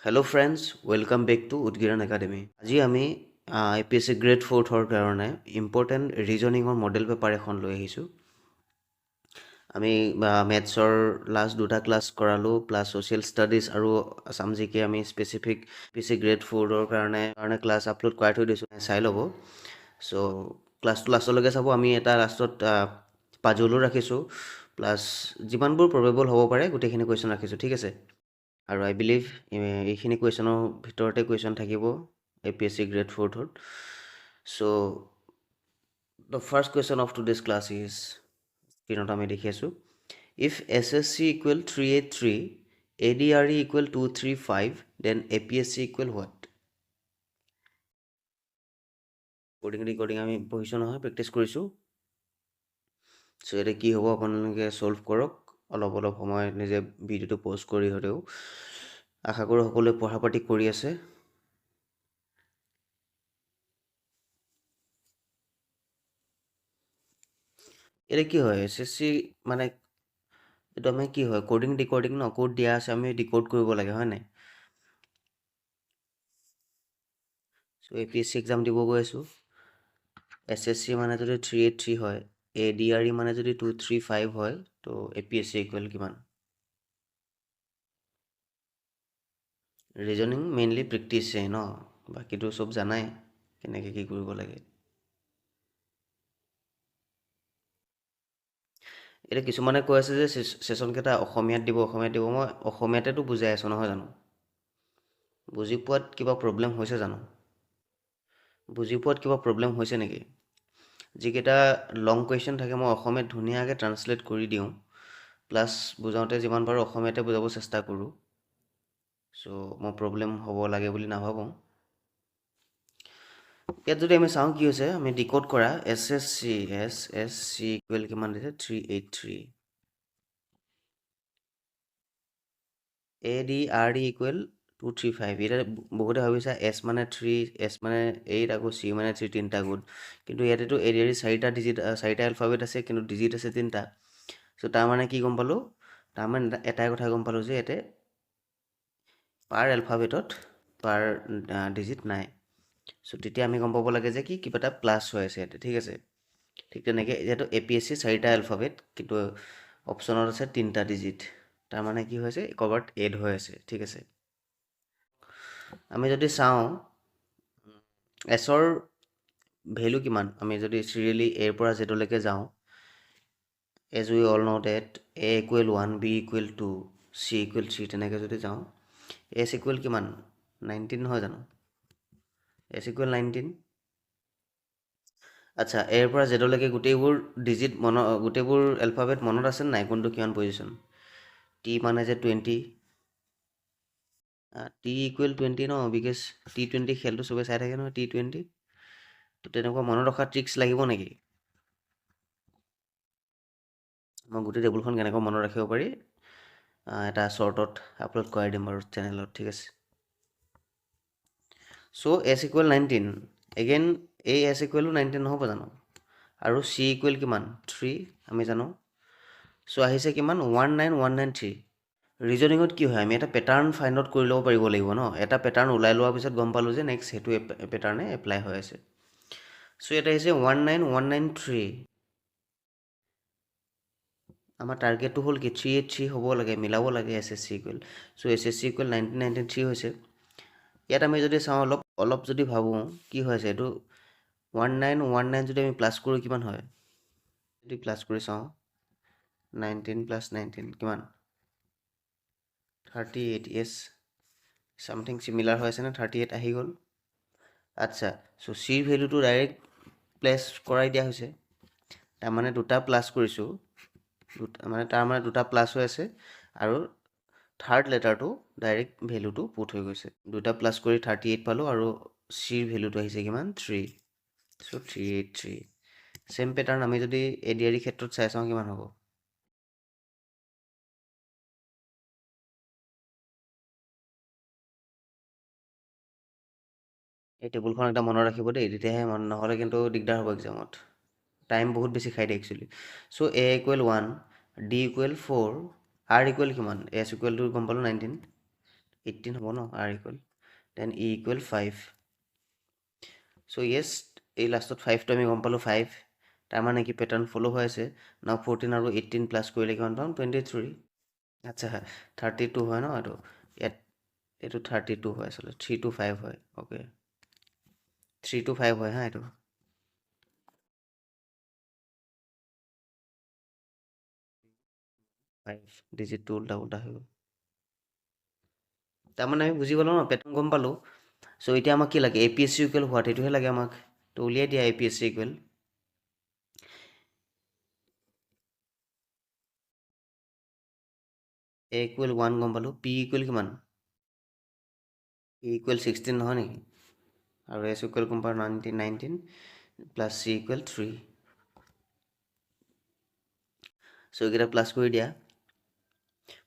Hello' friends, welcome back to Udgiran academy. আজি আমি APSC grade 4ৰ কাৰণে ইম্পৰ্টেণ্ট ৰিজনিঙৰ মডেল পেপাৰ এখন লৈ আহিছোঁ। আমি মেথছৰ লাষ্ট দুটা ক্লাছ কৰালোঁ, প্লাছ ছ'চিয়েল ষ্টাডিজ আৰু আছাম জিকে আমি স্পেচিফিক APSC গ্ৰেড 4ৰ কাৰণে ক্লাছ আপলোড কৰাই থৈ দিছোঁ, চাই ল'ব। চ' ক্লাছটো লাষ্টলৈকে চাব। আমি এটা লাষ্টত পাজলো ৰাখিছোঁ, প্লাছ যিমানবোৰ প্ৰবেবল হ'ব পাৰে গোটেইখিনি কুৱেশ্যন ৰাখিছোঁ, ঠিক আছে। আৰু আই বিলিভ এইখিনি কুৱেশ্যনৰ ভিতৰতে কুৱেশ্যন থাকিব APSC গ্ৰেড 4ত। So' the first question of today's class is, স্ক্ৰীণত আমি দেখি আছোঁ, if SSC equal 383, ADRE equal 235, then APSC equal what? Recording আমি পঢ়িছোঁ নহয়, প্ৰেক্টিছ কৰিছোঁ। চ' এতিয়া কি হ'ব, আপোনালোকে ছল্ভ কৰক অলপ সময় নিজে ভিডিঅ'টো প'জ কৰি হ'লেও। আশা কৰোঁ সকলোৱে পঢ়া পাতি কৰি আছে। এতিয়া কি হয়, SSC মানে এইটো আমি কি হয়, ক'ডিং ডিক'ডিং ন, ক'ড দিয়া আছে, আমি ডিক'ড কৰিব লাগে, হয় নাই? চ' APSC এক্সাম দিব গৈ আছোঁ। SSC মানে যদি 383 হয়, ADRE মানে যদি 235 হয়, তো APSC ইকুৱেল কিমান? ৰিজনিং মেইনলি প্ৰেক্টিছেই ন, বাকীটো চব জানাই কেনেকৈ কি কৰিব লাগে। এতিয়া কিছুমানে কৈ আছে যে ছেশ্যনকেইটা অসমীয়াত দিব। মই অসমীয়াতেতো বুজাই আছোঁ নহয় জানো? বুজি পোৱাত কিবা প্ৰব্লেম হৈছে জানো? নেকি? যিকেইটা লং কুৱেশ্যন থাকে মই অসমীয়াত ধুনীয়াকৈ ট্ৰান্সলেট কৰি দিওঁ, প্লাছ বুজাওঁতে যিমান পাৰোঁ অসমীয়াতে বুজাব চেষ্টা কৰোঁ। চ' মই প্ৰব্লেম হ'ব লাগে বুলি নাভাবোঁ। ইয়াত যদি আমি চাওঁ কি হৈছে, আমি ডিক'ড কৰা SSC ইকুৱেল কিমান দিছে, 383, ADRE ইকুৱেল 235। এতিয়া বহুতে ভাবিছা S মানে 3, S মানে 8, আকৌ C মানে 3, তিনিটা গোট। কিন্তু ইয়াতেতো ADRE 4টা এলফাবেট আছে, কিন্তু ডিজিট আছে 3টা। চ' তাৰমানে কি গম পালোঁ, তাৰমানে এটাই কথা গম পালোঁ যে ইয়াতে পাৰ এলফাবেটত পাৰ ডিজিট নাই। চ' তেতিয়া আমি গম পাব লাগে যে কিবা এটা প্লাছ হৈ আছে ইয়াতে, ঠিক আছে। ঠিক তেনেকৈ যিহেতু APSC 4টা এলফাবেট, কিন্তু অপশ্যনত আছে 3টা ডিজিট, তাৰমানে কি হৈছে, ক'ৰবাত এড হৈ আছে, ঠিক আছে। আমি যদি চাওঁ এছৰ ভেলু কিমান, আমি যদি চিৰিয়েলি এৰ পৰা জেডলৈকে যাওঁ, as we all know' that A equal 1, B equal 2, C equal 3, তেনেকৈ যদি যাওঁ, S ইকুৱেল কিমান, 19 নহয় জানো? S equal 19। আচ্ছা, এৰ পৰা জেডলৈকে গোটেইবোৰ ডিজিট গোটেইবোৰ এলফাবেট মনত আছে নাই, কোনটো কিমান পজিশ্যন? T মানে যে 20, T equal 20 no, because T20 খেলটো চবে চাই থাকে নহয়, T20। তো তেনেকুৱা মনত ৰখা ট্ৰিক্স লাগিব নেকি? মই গোটেই টেবুলখন কেনেকৈ মনত ৰাখিব পাৰি এটা শ্বৰ্টত আপলোড কৰাই দিম বাৰু চেনেলত, ঠিক আছে। চ' S ইকুৱেল 19, এগেইন এই S ইকুৱেলো 19 নহ'ব জানো? আৰু C ইকুৱেল কিমান, 3 আমি জানো। চ' আহিছে কিমান, 19193। ৰিজনিঙত কি হয়, আমি এটা পেটাৰ্ণ ফাইণ্ড আউট কৰি ল'ব পাৰিব লাগিব ন। এটা পেটাৰ্ণ ওলাই লোৱাৰ পিছত গম পালোঁ যে নেক্সট সেইটো পেটাৰ্ণে এপ্লাই হৈ আছে। চ' ইয়াত আহিছে 19193। আমাৰ টাৰ্গেটটো হ'ল কি, 383 হ'ব লাগে, মিলাব লাগে SSC ইকুৱেল। চ' SSC ইকুৱেল 1993 হৈছে। ইয়াত আমি যদি চাওঁ অলপ যদি ভাবোঁ কি হৈ আছে, এইটো 1919 যদি আমি প্লাছ কৰোঁ কিমান হয়, যদি প্লাছ কৰি চাওঁ 19 + 19 কিমান, 38। য়েছ, ছামথিং চিমিলাৰ হৈ আছে নে, 38 আহি গ'ল। আচ্ছা, চ' চিৰ ভেলুটো ডাইৰেক্ট প্লেচ কৰাই দিয়া হৈছে, তাৰমানে দুটা প্লাছ কৰিছোঁ, তাৰমানে দুটা প্লাছ হৈ আছে, আৰু থাৰ্ড লেটাৰটো ডাইৰেক্ট ভেলুটো পুট হৈ গৈছে। দুটা প্লাছ কৰি 38 পালোঁ, আৰু চিৰ ভেলুটো আহিছে কিমান, 3। চ' 383। ছেম পেটাৰ্ণ আমি যদি ADRE ক্ষেত্ৰত চাই চাওঁ কিমান হ'ব। এই টেবুলখন এটা মনত ৰাখিব দেই, তেতিয়াহে নহ'লে কিন্তু দিগদাৰ হ'ব এক্সামত। টাইম বহুত বেছি খাই দিয়ে actually. So' A equal 1, D equal 4, R equal কিমান, S ইকুৱেলটো গম পালোঁ 19। 18 হ'ব ন r equal then e equal 5 so yes এই লাষ্টত 5 টো আমি গম পালো 5 তাৰ মানে কি প্যাটাৰ্ন ফলো হৈ আছে now 14 আৰু 18 প্লাস কৰিলে কিমান পাম 23 আচ্ছা 32 হয় ন এইটো ইয়াত এইটো 32 হয় আসলে 3 to 5 হয় ওকে 3 to 5 হয় হা এইটো 5 ডিজিট 2 উল্টা উল্টা হৈ গ'ল তাৰমানে আমি বুজি গ'লো ন পেটাৰ্ন গম পালো চ' এতিয়া আমাক কি লাগে APSC ইকুৱেল হোৱাট এইটোহে লাগে আমাক তো উলিয়াই দিয়া APSC ইকুৱেল A ইকুৱেল 1 গম পালো P ইকুৱেল কিমান P ইকুৱেল 16 নহয় নেকি আৰু S ইকুৱেল গম পালো 19 প্লাছ C ইকুৱেল 3 চ' এইকেইটা প্লাছ কৰি দিয়া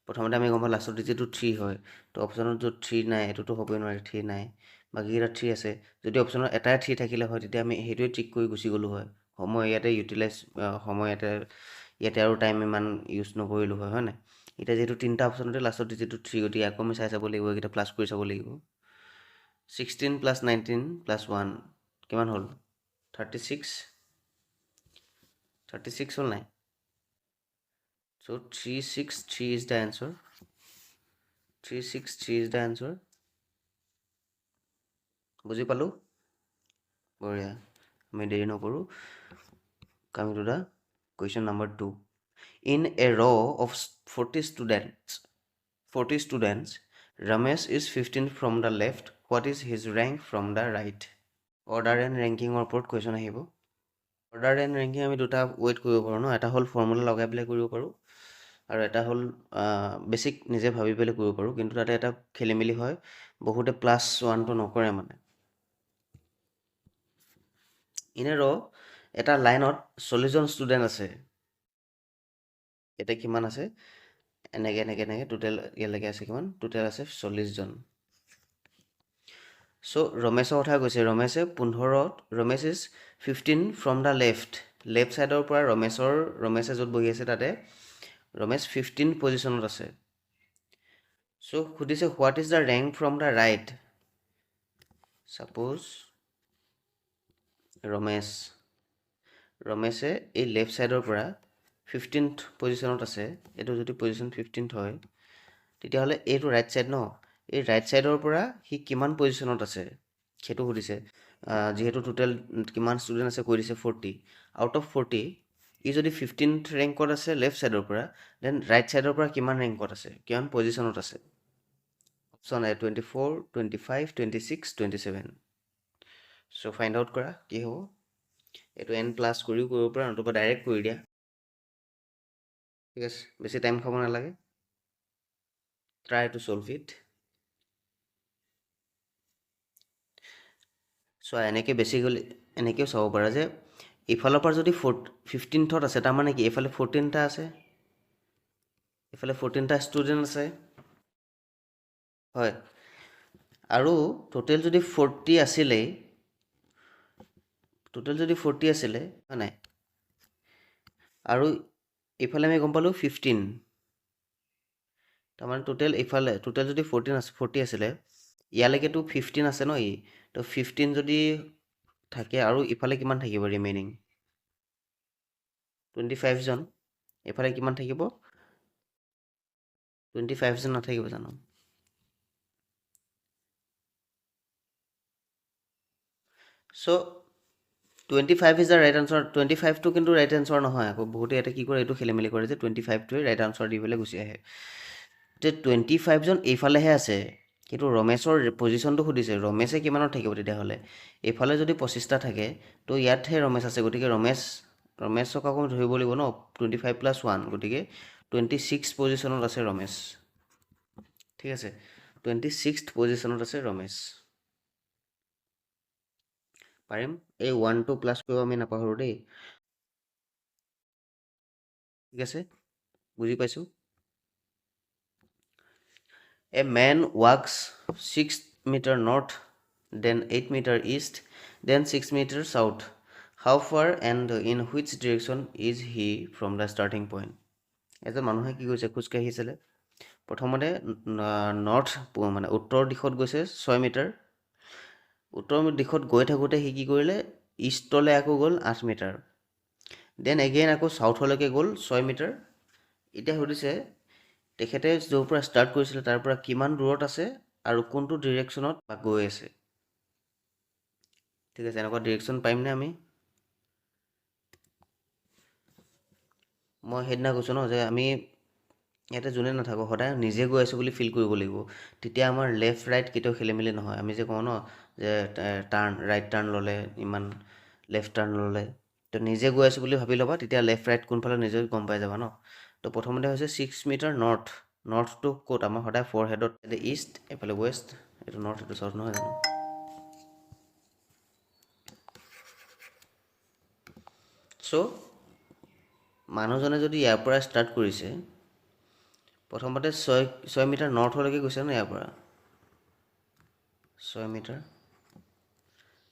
প্ৰথমতে আমি গম পালোঁ লাষ্টত ডিজিটটো 3 হয় তো অপশ্যনত য'ত 3 নাই এইটোতো হ'বই নোৱাৰে 3 নাই বাকীকেইটা 3 আছে যদি অপশ্যনত এটাই 3 থাকিলে হয় তেতিয়া আমি সেইটোৱে ট্ৰিক কৰি গুচি গ'লোঁ হয় সময় ইয়াতে ইউটিলাইজ সময় ইয়াতে আৰু টাইম ইমান ইউজ নকৰিলোঁ হয় নাই এতিয়া যিহেতু তিনিটা অপশ্যনতে লাষ্টত ডিজিটটো 3 গতিকে আকৌ আমি চাই চাব লাগিব এইকেইটা প্লাছ কৰি চাব লাগিব 16 প্লাছ 19 প্লাছ 1 কিমান হ'ল 36 হ'ল নাই so 363 is the answer 363 is the answer বুজি পালোঁ বঢ়িয়া আমি দেৰি নকৰোঁ coming to the question number 2 in a row of 40 students Ramesh is 15 from the left what is his rank from the right order and ranking ওপৰত question আহিব order and ranking আমি দুটা ৱেইট কৰিব পাৰোঁ ন এটা হ'ল ফৰ্মুলা লগাই পেলাই কৰিব পাৰোঁ আৰু এটা হ'ল বেছিক নিজে ভাবি পেলাই কৰিব পাৰোঁ কিন্তু তাতে এটা খেলিমেলি হয় বহুতে +1টো নকৰে মানে ইন এ ৰ এটা লাইনত 40জন ষ্টুডেণ্ট আছে এতিয়া কিমান আছে এনেকে টোটেল ইয়ালৈকে আছে কিমান টোটেল আছে 40জন চ' ৰমেশৰ কথা কৈছে ৰমেশে 15 Ramesh is 15 from the left ছাইডৰ পৰা ৰমেশে য'ত বহি আছে তাতে ৰমেশ 15 পজিশ্যনত আছে চ' সুধিছে what is the rank from the right suppose ৰমেশে এই লেফ্ট ছাইডৰ পৰা 15th পজিশ্যনত আছে এইটো যদি পজিশ্যন 15th হয় তেতিয়াহ'লে এইটো ৰাইট ছাইড ন এই ৰাইট ছাইডৰ পৰা সি কিমান পজিশ্যনত আছে সেইটো সুধিছে যিহেতু টোটেল কিমান ষ্টুডেণ্ট আছে কৈ দিছে 40 আউট অফ 40 ই যদি 15th ৰেংকত আছে লেফ্ট ছাইডৰ পৰা দেন ৰাইট ছাইডৰ পৰা কিমান ৰেংকত আছে কিমান পজিশ্যনত আছে option A 24 25 26 27 so' find out কৰা কি হ'ব এইটো n প্লাছ কৰিও কৰিব পৰা নতুবা ডাইৰেক্ট কৰি দিয়া ঠিক আছে বেছি টাইম খাব নালাগে ট্ৰাই টু চলভ ইট চ' এনেকৈ বেছি গ'লে এনেকৈও চাব পাৰা যে ইফালৰ পৰা যদি 15th আছে তাৰমানে কি এইফালে 14টা আছে এইফালে 14টা ষ্টুডেণ্ট আছে হয় আৰু টোটেল যদি 40 আছিলে হয় নাই আৰু এইফালে আমি গম পালোঁ 15 তাৰমানে টোটেল যদি 40 আছিলে ইয়ালৈকেতো 15 আছে ন ই তো 15 যদি থাকে আৰু ইফালে কিমান থাকিব ৰিমেইনিং 25 জন এইফালে কিমান থাকিব 25 জন নাথাকিব জানো চ' 25 ইজ দ্য ৰাইট আনচাৰ 25টো কিন্তু ৰাইট আনচাৰ নহয় আকৌ বহুতে ইয়াতে কি কৰে এইটো খেলি মেলি কৰে যে 25টোৱে ৰাইট আনচাৰ দি পেলাই গুচি আহে যে 25 জন এইফালেহে আছে কিন্তু ৰমেশৰ পজিশ্যনটো সুধিছে ৰমেশে কিমানত থাকিব তেতিয়াহ'লে এইফালে যদি 25টা থাকে তো ইয়াতহে ৰমেশ আছে গতিকে ৰমেশক আকৌ ধৰিব লাগিব ন 25 + 1 গতিকে 26 পজিশ্যনত আছে ৰমেশ ঠিক আছে 26th পজিশ্যনত আছে ৰমেশ পাৰিম এই 1টো প্লাছ কৰিব আমি নাপাহৰোঁ দেই ঠিক আছে বুজি পাইছোঁ a man walks 6 metre north then 8 metre east then 6 metre south how far and in which direction is he from the starting point এজন মানুহে কি কৈছে খোজকাঢ়িছিলে প্ৰথমতে নৰ্থ মানে উত্তৰ দিশত গৈছে 6 মিটাৰ, উত্তৰ দিশত গৈ থাকোঁতে সি কি কৰিলে ইষ্টলৈ আকৌ গ'ল 8 মিটাৰ, দেন এগেইন আকৌ চাউথলৈকে গ'ল 6 মিটাৰ। এতিয়া সুধিছে তেখেতে য'ৰ পৰা ষ্টাৰ্ট কৰিছিলে তাৰ পৰা কিমান দূৰত আছে আৰু কোনটো ডিৰেকশ্যনত গৈ আছে। ঠিক আছে, এনেকুৱা ডিৰেকশ্যন পাৰিমনে আমি? মই সেইদিনা কৈছোঁ ন যে আমি ইয়াতে যোনে নাথাকোঁ সদায় নিজে গৈ আছোঁ বুলি ফিল কৰিব লাগিব, তেতিয়া আমাৰ লেফ্ট ৰাইট কেতিয়াও খেলি মেলি নহয়। আমি যে কওঁ ন যে ৰাইট টাৰ্ণ ল'লে ইমান, লেফ্ট টাৰ্ণ ল'লে, তো নিজে গৈ আছোঁ বুলি ভাবি ল'বা, তেতিয়া লেফ্ট ৰাইট কোনফালে নিজে গম পাই যাবা ন। তো প্ৰথমতে হৈছে 6 মিটাৰ নৰ্থটো ক'ত? আমাৰ সদায় ফ'ৰ হেডত ইষ্ট, এইফালে ৱেষ্ট, এইটো নৰ্থ এইটো চাউথ নহয় জানো। চ' মানুহজনে যদি ইয়াৰ পৰা ষ্টাৰ্ট কৰিছে, প্ৰথমতে 6 মিটাৰ নৰ্থলৈকে গৈছে ন, ইয়াৰ পৰা 6 মিটাৰ,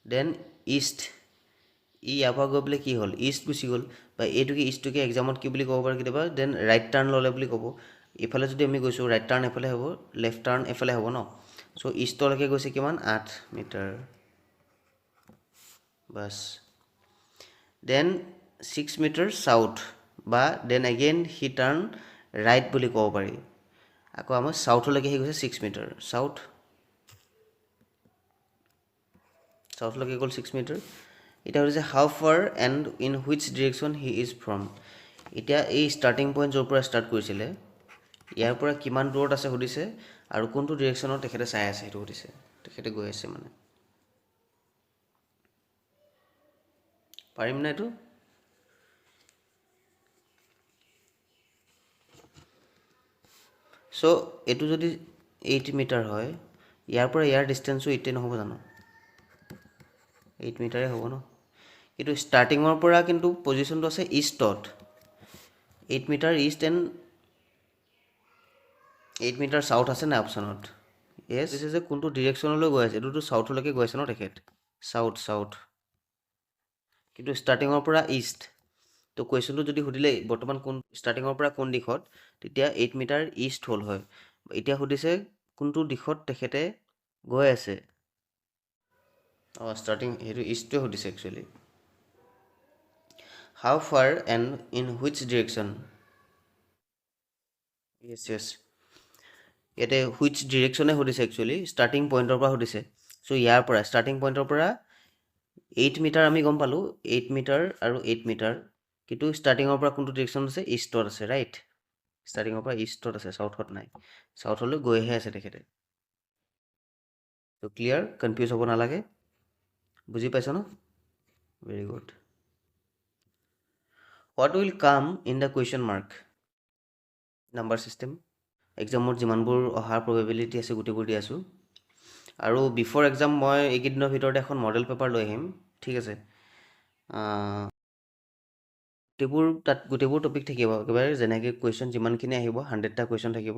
দেন ইষ্ট, ইয়াৰ পৰা গৈ পেলাই কি হ'ল ইষ্ট গুচি গ'ল, বা এইটোকে ইষ্টটোকে এক্সামত কি বুলি ক'ব পাৰে কেতিয়াবা, দেন ৰাইট টাৰ্ণ ল'লে বুলি ক'ব। ইফালে যদি আমি গৈছোঁ ৰাইট টাৰ্ণ এফালে হ'ব, লেফ্ট টাৰ্ণ এফালে হ'ব ন। চ' ইষ্টলৈকে গৈছে কিমান 8 মিটাৰ, বাছ। দেন 6 মিটাৰ চাউথ, বা then again see turn right বুলি ক'ব পাৰি। আকৌ আমাৰ চাউথলৈকে সি গৈছে 6 মিটাৰ, চাউথলৈকে গ'ল 6 মিটাৰ। এতিয়া সুধিছে হাউ far and in which direction he is from. এতিয়া এই ষ্টাৰ্টিং পইণ্ট য'ৰ পৰা ষ্টাৰ্ট কৰিছিলে ইয়াৰ পৰা কিমান দূৰত আছে সুধিছে, আৰু কোনটো ডিৰেকশ্যনত তেখেতে চাই আছে সেইটো সুধিছে, তেখেতে গৈ আছে মানে। পাৰিম নে এইটো? চ' এইটো যদি 8 মিটাৰ হয়, ইয়াৰ পৰা ইয়াৰ ডিষ্টেঞ্চো 8 নহ'ব জানো? 8 মিটাৰে হ'ব ন। কিন্তু ষ্টাৰ্টিঙৰ পৰা কিন্তু পজিশ্যনটো আছে ইষ্টত, 8 metre east and 8 meter south আছে নাই অপশ্যনত? য়েছ, দিছে যে কোনটো ডিৰেকশ্যনলৈ গৈ আছে, এইটোতো চাউথলৈকে গৈ আছে ন তেখেত, চাউথ, কিন্তু ষ্টাৰ্টিঙৰ পৰা ইষ্ট। তো কুৱেশ্যনটো যদি সুধিলে বৰ্তমান কোন ষ্টাৰ্টিঙৰ পৰা কোন দিশত, তেতিয়া 8 মিটাৰ ইষ্ট হ'ল হয়। এতিয়া সুধিছে কোনটো দিশত তেখেতে গৈ আছে। ষ্টাৰ্টিং সেইটো ইষ্টটোৱে সুধিছে actually. How far and in which direction, yes, ইয়াতে হুইচ ডিৰেকশ্যনে সুধিছে একচুৱেলি, ষ্টাৰ্টিং পইণ্টৰ পৰা সুধিছে। চ' ইয়াৰ পৰা ষ্টাৰ্টিং পইণ্টৰ পৰা 8 মিটাৰ আমি গম পালোঁ, 8 মিটাৰ আৰু 8 মিটাৰ, কিন্তু ষ্টাৰ্টিঙৰ পৰা কোনটো ডিৰেকশ্যন আছে, ইষ্টত আছে, ৰাইট। ষ্টাৰ্টিঙৰ পৰা ইষ্টত আছে, চাউথত নাই, চাউথলৈ গৈহে আছে তেখেতে। ত' ক্লিয়াৰ, কনফিউজ হ'ব নালাগে, বুজি পাইছ ন? Very good. What will come in the question mark, number system. এক্সামত যিমানবোৰ অহাৰ প্ৰবেবিলিটি আছে গোটেইবোৰ দি আছোঁ, আৰু বিফ'ৰ এক্সাম মই এইকেইদিনৰ ভিতৰতে এখন মডেল পেপাৰ লৈ আহিম, ঠিক আছে। গোটেইবোৰ টপিক থাকিব একেবাৰে, যেনেকৈ কুৱেশ্যন যিমানখিনি আহিব 100টা কুৱেশ্যন থাকিব,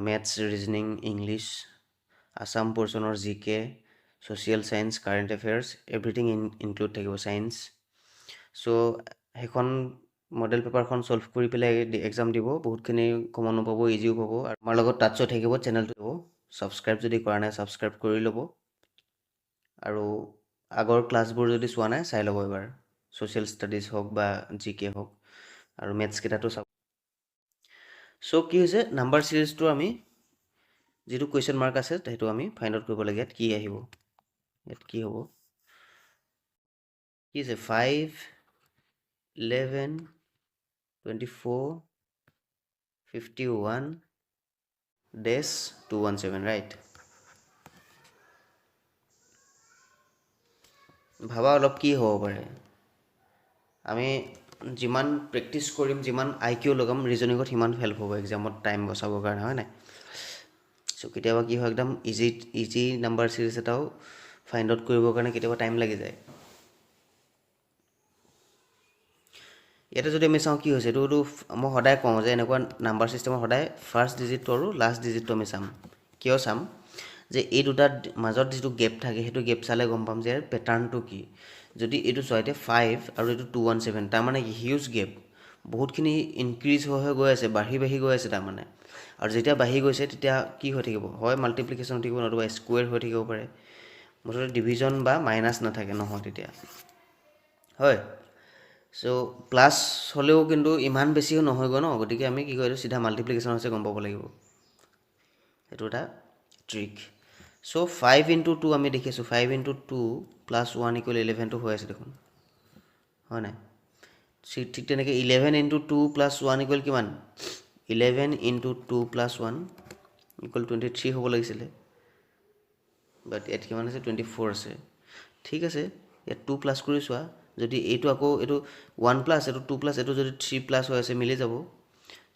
মেথছ, ৰিজনিং, ইংলিছ, আছাম পৰ্চনৰ জিকে, social science, current affairs, everything include থাকিব, ছায়েন্স। চ' সেইখন মডেল পেপাৰখন ছল্ভ কৰি পেলাই এক্সাম দিব, বহুতখিনি কমনো পাব, ইজিও পাব, আৰু আমাৰ লগত টাচো থাকিব, চেনেলটো দিব। ছাবস্ক্ৰাইব যদি কৰা নাই ছাবস্ক্ৰাইব কৰি ল'ব, আৰু আগৰ ক্লাছবোৰ যদি চোৱা নাই চাই ল'ব এবাৰ, ছ'চিয়েল ষ্টাডিজ হওক বা জি কে হওক, আৰু মেথছকেইটাতো চাব। চ' কি হৈছে, নাম্বাৰ ছিৰিজটো আমি যিটো কুৱেশ্যন মাৰ্ক আছে সেইটো আমি ফাইণ্ড আউট কৰিব লাগে। ইয়াত কি আহিব, ইয়াত কি হ'ব, কি আছে 5, 11, 24, 51, -217, ৰাইট। ভাবা অলপ কি হ'ব পাৰে। আমি যিমান প্ৰেক্টিছ কৰিম, যিমান IQ লগাম ৰিজনিঙত, সিমান হেল্প হ'ব এক্সামত টাইম বচাবৰ কাৰণে, হয় নাই? চ' কেতিয়াবা কি হয়, একদম ইজি নাম্বাৰ ছিৰিজ এটাও ফাইণ্ড আউট কৰিবৰ কাৰণে কেতিয়াবা টাইম লাগি যায়। ইয়াতে যদি আমি চাওঁ কি হৈছে, এইটোতো মই সদায় কওঁ যে এনেকুৱা নাম্বাৰ ছিষ্টেমত সদায় ফাৰ্ষ্ট ডিজিটটো আৰু লাষ্ট ডিজিটটো আমি চাম। কিয় চাম, যে এই দুটাৰ মাজত যিটো গেপ থাকে সেইটো গেপ চালে গম পাম যে পেটাৰ্ণটো কি। যদি এইটো চোৱা, এতিয়া 5 আৰু এইটো 217, তাৰমানে কি হিউজ গেপ। বহুতখিনি ইনক্ৰিজ হৈ গৈ আছে, বাঢ়ি গৈ আছে তাৰমানে। আৰু যেতিয়া বাঢ়ি গৈছে তেতিয়া কি হৈ থাকিব, হয় মাল্টিপ্লিকেশ্যন হৈ থাকিব, নতুবা স্কুৱেৰ হৈ থাকিব পাৰে, মুঠতে ডিভিজন বা মাইনাছ নাথাকে, নহয় তেতিয়া, হয়। চ' প্লাছ হ'লেও কিন্তু ইমান বেছিও নহয়গৈ ন, গতিকে আমি কি কৰিলোঁ, চিধা মাল্টিপ্লিকেশ্যন হৈছে গম পাব লাগিব, সেইটো এটা ট্ৰিক। চ' 5 ইণ্টু 2 আমি দেখিছোঁ, 5 ইণ্টু 2 প্লাছ 1 ইকুৱেল 11টো হৈ আছে দেখোন, হয় নাই? ঠিক তেনেকৈ 11 ইণ্টু 2 প্লাছ 1 ইকুৱেল কিমান? 11 ইণ্টু 2 প্লাছ 1 ইকুৱেল 23 হ'ব লাগিছিলে, বাট ইয়াত কিমান আছে? 24 আছে। ঠিক আছে, ইয়াত 2 প্লাছ কৰি চোৱা, যদি এইটো আকৌ এইটো 1 প্লাছ, এইটো 2 প্লাছ, এইটো যদি 3 প্লাছ হৈ আছে, মিলি যাব।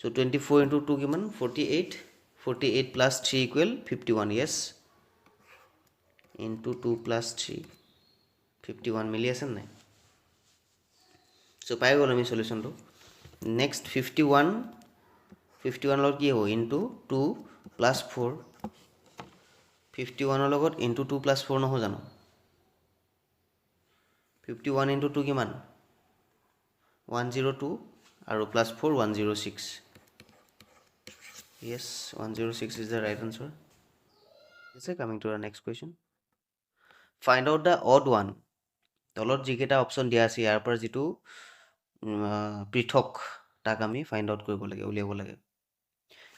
চ' 24 ইণ্টু 2 কিমান? 48, 48 প্লাছ 3 ইকুৱেল 51, য়েছ, ইণ্টু 2 প্লাছ 3, 51 মিলি আছে নাই? চ' পাই গ'ল আমি চলিউশ্যনটো। নেক্সট 51 লগত কি হ'ব? ইণ্টু 2 প্লাছ 4, 51 লগত ইণ্টু 2 প্লাছ 4 নহয় জানো? 51 ইণ্টু 2 কিমান? 102 আৰু plus 4 106, Yes, 106 is the right answer. Coming to the next question, find out the odd one. তলত যিকেইটা অপশ্যন দিয়া আছে ইয়াৰ পৰা যিটো পৃথক, তাক আমি ফাইণ্ড আউট কৰিব লাগে, উলিয়াব লাগে।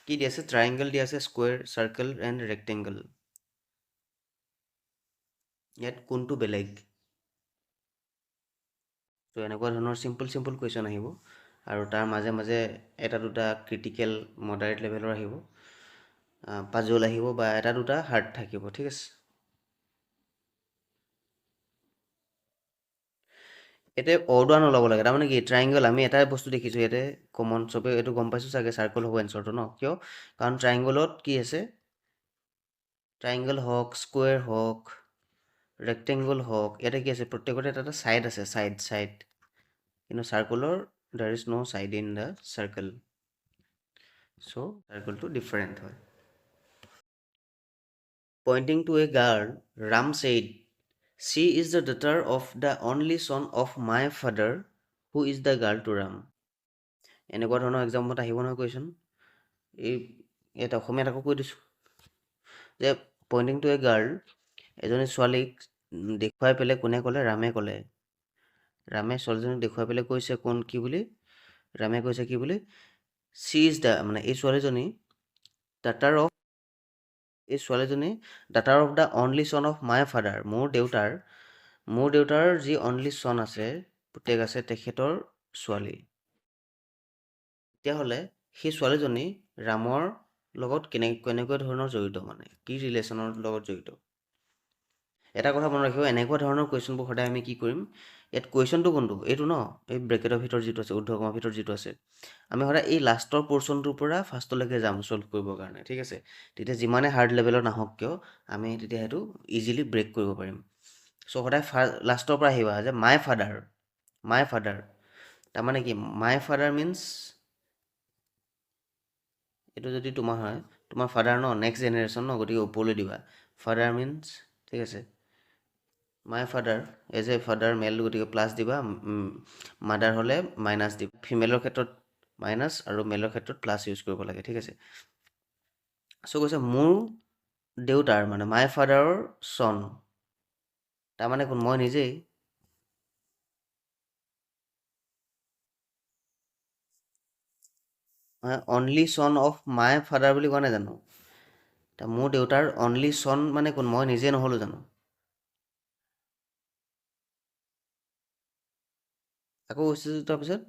কি দিয়া আছে? ট্ৰাইংগল দিয়া আছে, স্কুৱেৰ, চাৰ্কেল এণ্ড ৰেক্টেংগল। ইয়াত কোনটো বেলেগ? ত' এনেকুৱা ধৰণৰ চিম্পল কুৱেশ্যন আহিব, আৰু তাৰ মাজে মাজে এটা দুটা ক্ৰিটিকেল মডাৰেট লেভেলৰ আহিব, পাজল আহিব, বা এটা দুটা হাৰ্ড থাকিব, ঠিক আছে। এতিয়া অড ওৱান ওলাব লাগে, তাৰমানে কি? ট্ৰাইংগল, আমি এটাই বস্তু দেখিছোঁ ইয়াতে কমন, চবে এইটো গম পাইছোঁ চাগে, চাৰ্কল হ'ব এনচাৰটো ন? কিয়? কাৰণ ট্ৰাইংগলত কি আছে? ট্ৰাইংগল হওক, স্কুৱেৰ হওক, ৰেক্টেংগল হওক, ইয়াতে কি আছে? প্ৰত্যেকতে এটা এটা ছাইড আছে, ছাইড। কিন্তু চাৰ্কলৰ there is no' side in the circle, so' চাৰ্কলটো ডিফাৰেণ্ট হয়। Pointing to a girl, Ram said, she is the daughter of the only son of my father, who is the girl to Ram। এনেকুৱা ধৰণৰ এক্সামত আহিব নহয় question. এই ইয়াত অসমীয়াত আকৌ কৈ দিছোঁ যে পইণ্টিং টু এ গাৰ্ল, এজনী ছোৱালীক দেখুৱাই পেলাই কোনে ক'লে? ৰামে ক'লে। ৰামে ছোৱালীজনীক দেখুৱাই পেলাই কৈছে কি বুলি? ৰামে কৈছে কি বুলি? চি ইজ দ্য, মানে এই ছোৱালীজনী ডাটাৰ অফ, ডাটাৰ অফ দ্য অনলি চন অফ মাই ফাদাৰ, মোৰ দেউতাৰ যি অনলি চন আছে, পুতেক আছে, তেখেতৰ ছোৱালী। তেতিয়াহ'লে সেই ছোৱালীজনী ৰামৰ লগত কেনেকুৱা ধৰণৰ জড়িত, মানে কি ৰিলেশ্যনৰ লগত জড়িত? এটা কথা মনত ৰাখিব, এনেকুৱা ধৰণৰ কুৱেশ্যনবোৰ সদায় আমি কি কৰিম, ইয়াত কুৱেশ্যনটো কোনটো? এইটো ন, এই ব্ৰেকেটৰ ভিতৰত যিটো আছে, ঊৰ্ধ্বকমাৰ ভিতৰত যিটো আছে, আমি সদায় এই লাষ্টৰ পৰ্চনটোৰ পৰা ফাৰ্ষ্টলৈকে যাম চল্ভ কৰিবৰ কাৰণে, ঠিক আছে? তেতিয়া যিমানে হাৰ্ড লেভেলত নাহক কিয়, আমি তেতিয়া সেইটো ইজিলি ব্ৰেক কৰিব পাৰিম। চ' সদায় লাষ্টৰ পৰা আহিবা যে মাই ফাদাৰ, তাৰমানে কি? মাই ফাদাৰ মিনছ, এইটো যদি তোমাৰ হয়, তোমাৰ ফাদাৰ ন, নেক্সট জেনেৰেশ্যন ন, গতিকে ওপৰলৈ দিবা। ফাদাৰ মিনছ, ঠিক আছে, my father as a father male, গতিকে প্লাছ দিবা, মাদাৰ হ'লে মাইনাছ দিবা। ফিমেলৰ ক্ষেত্ৰত মাইনাছ আৰু মেলৰ ক্ষেত্ৰত প্লাছ ইউজ কৰিব লাগে, ঠিক আছে। চ' কৈছে মোৰ দেউতাৰ, মানে মাই ফাদাৰৰ চন, তাৰমানে কোন? মই নিজেই। অনলি চন অফ মাই ফাদাৰ বুলি কোৱা নাই জানো? মোৰ দেউতাৰ অনলি চন মানে কোন? মই নিজে নহ'লোঁ জানো? আকৌ কৈছোঁ তাৰপিছত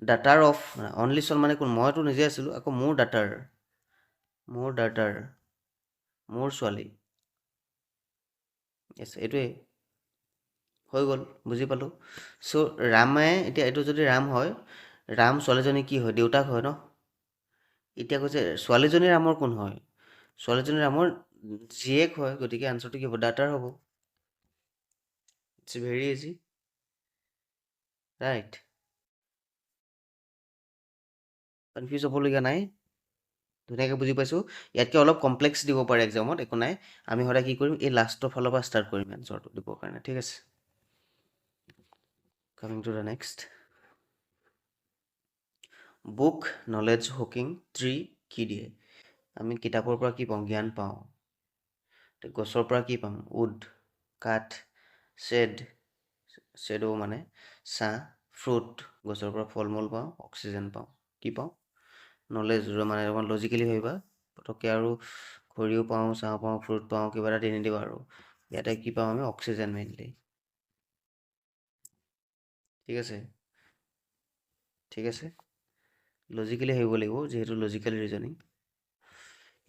ডাটাৰ অফ, অনলি চন মানে কোন? মইতো নিজে আছিলোঁ। আকৌ মোৰ ডাটাৰ, মোৰ ছোৱালী, য়েছ, এইটোৱেই হৈ গ'ল, বুজি পালোঁ। চ' ৰামে, এতিয়া এইটো যদি ৰাম হয়, ৰাম ছোৱালীজনী কি হয়? দেউতাক হয় ন। এতিয়া কৈছে ছোৱালীজনী ৰামৰ কোন হয়? ছোৱালীজনী ৰামৰ জীয়েক হয়, গতিকে আনচাৰটো কি হ'ব? ডাটাৰ হ'ব। It's very easy, right. Confuse হ'বলগীয়া নাই, ধুনীয়াকৈ বুজি পাইছোঁ। ইয়াতকৈ অলপ কমপ্লেক্স দিব পাৰে এক্সামত, একো নাই। আমি সদায় কি কৰিম? এই লাষ্টৰ ফালৰ পৰা ষ্টাৰ্ট কৰিম এনচাৰটো দিবৰ কাৰণে, ঠিক আছে। Coming to the next, book knowledge hooking tree কি দিয়ে আমি কিতাপৰ পৰা কি পাওঁ জ্ঞান পাওঁ গছৰ পৰা কি পাম উড কাঠ শ্বেডো মানে ছাঁ ফ্ৰুট গছৰ পৰা ফল মূল পাওঁ অক্সিজেন পাওঁ কি পাওঁ নলেজ মানে অকণ লজিকেলি ভাবিবা পটককৈ আৰু খৰিও পাওঁ ছাঁ পাওঁ ফ্ৰুট পাওঁ কিবা এটা দি নিদিবা আৰু ইয়াতে কি পাওঁ আমি অক্সিজেন মেইনলি ঠিক আছে লজিকেলি ভাবিব লাগিব যিহেতু logical reasoning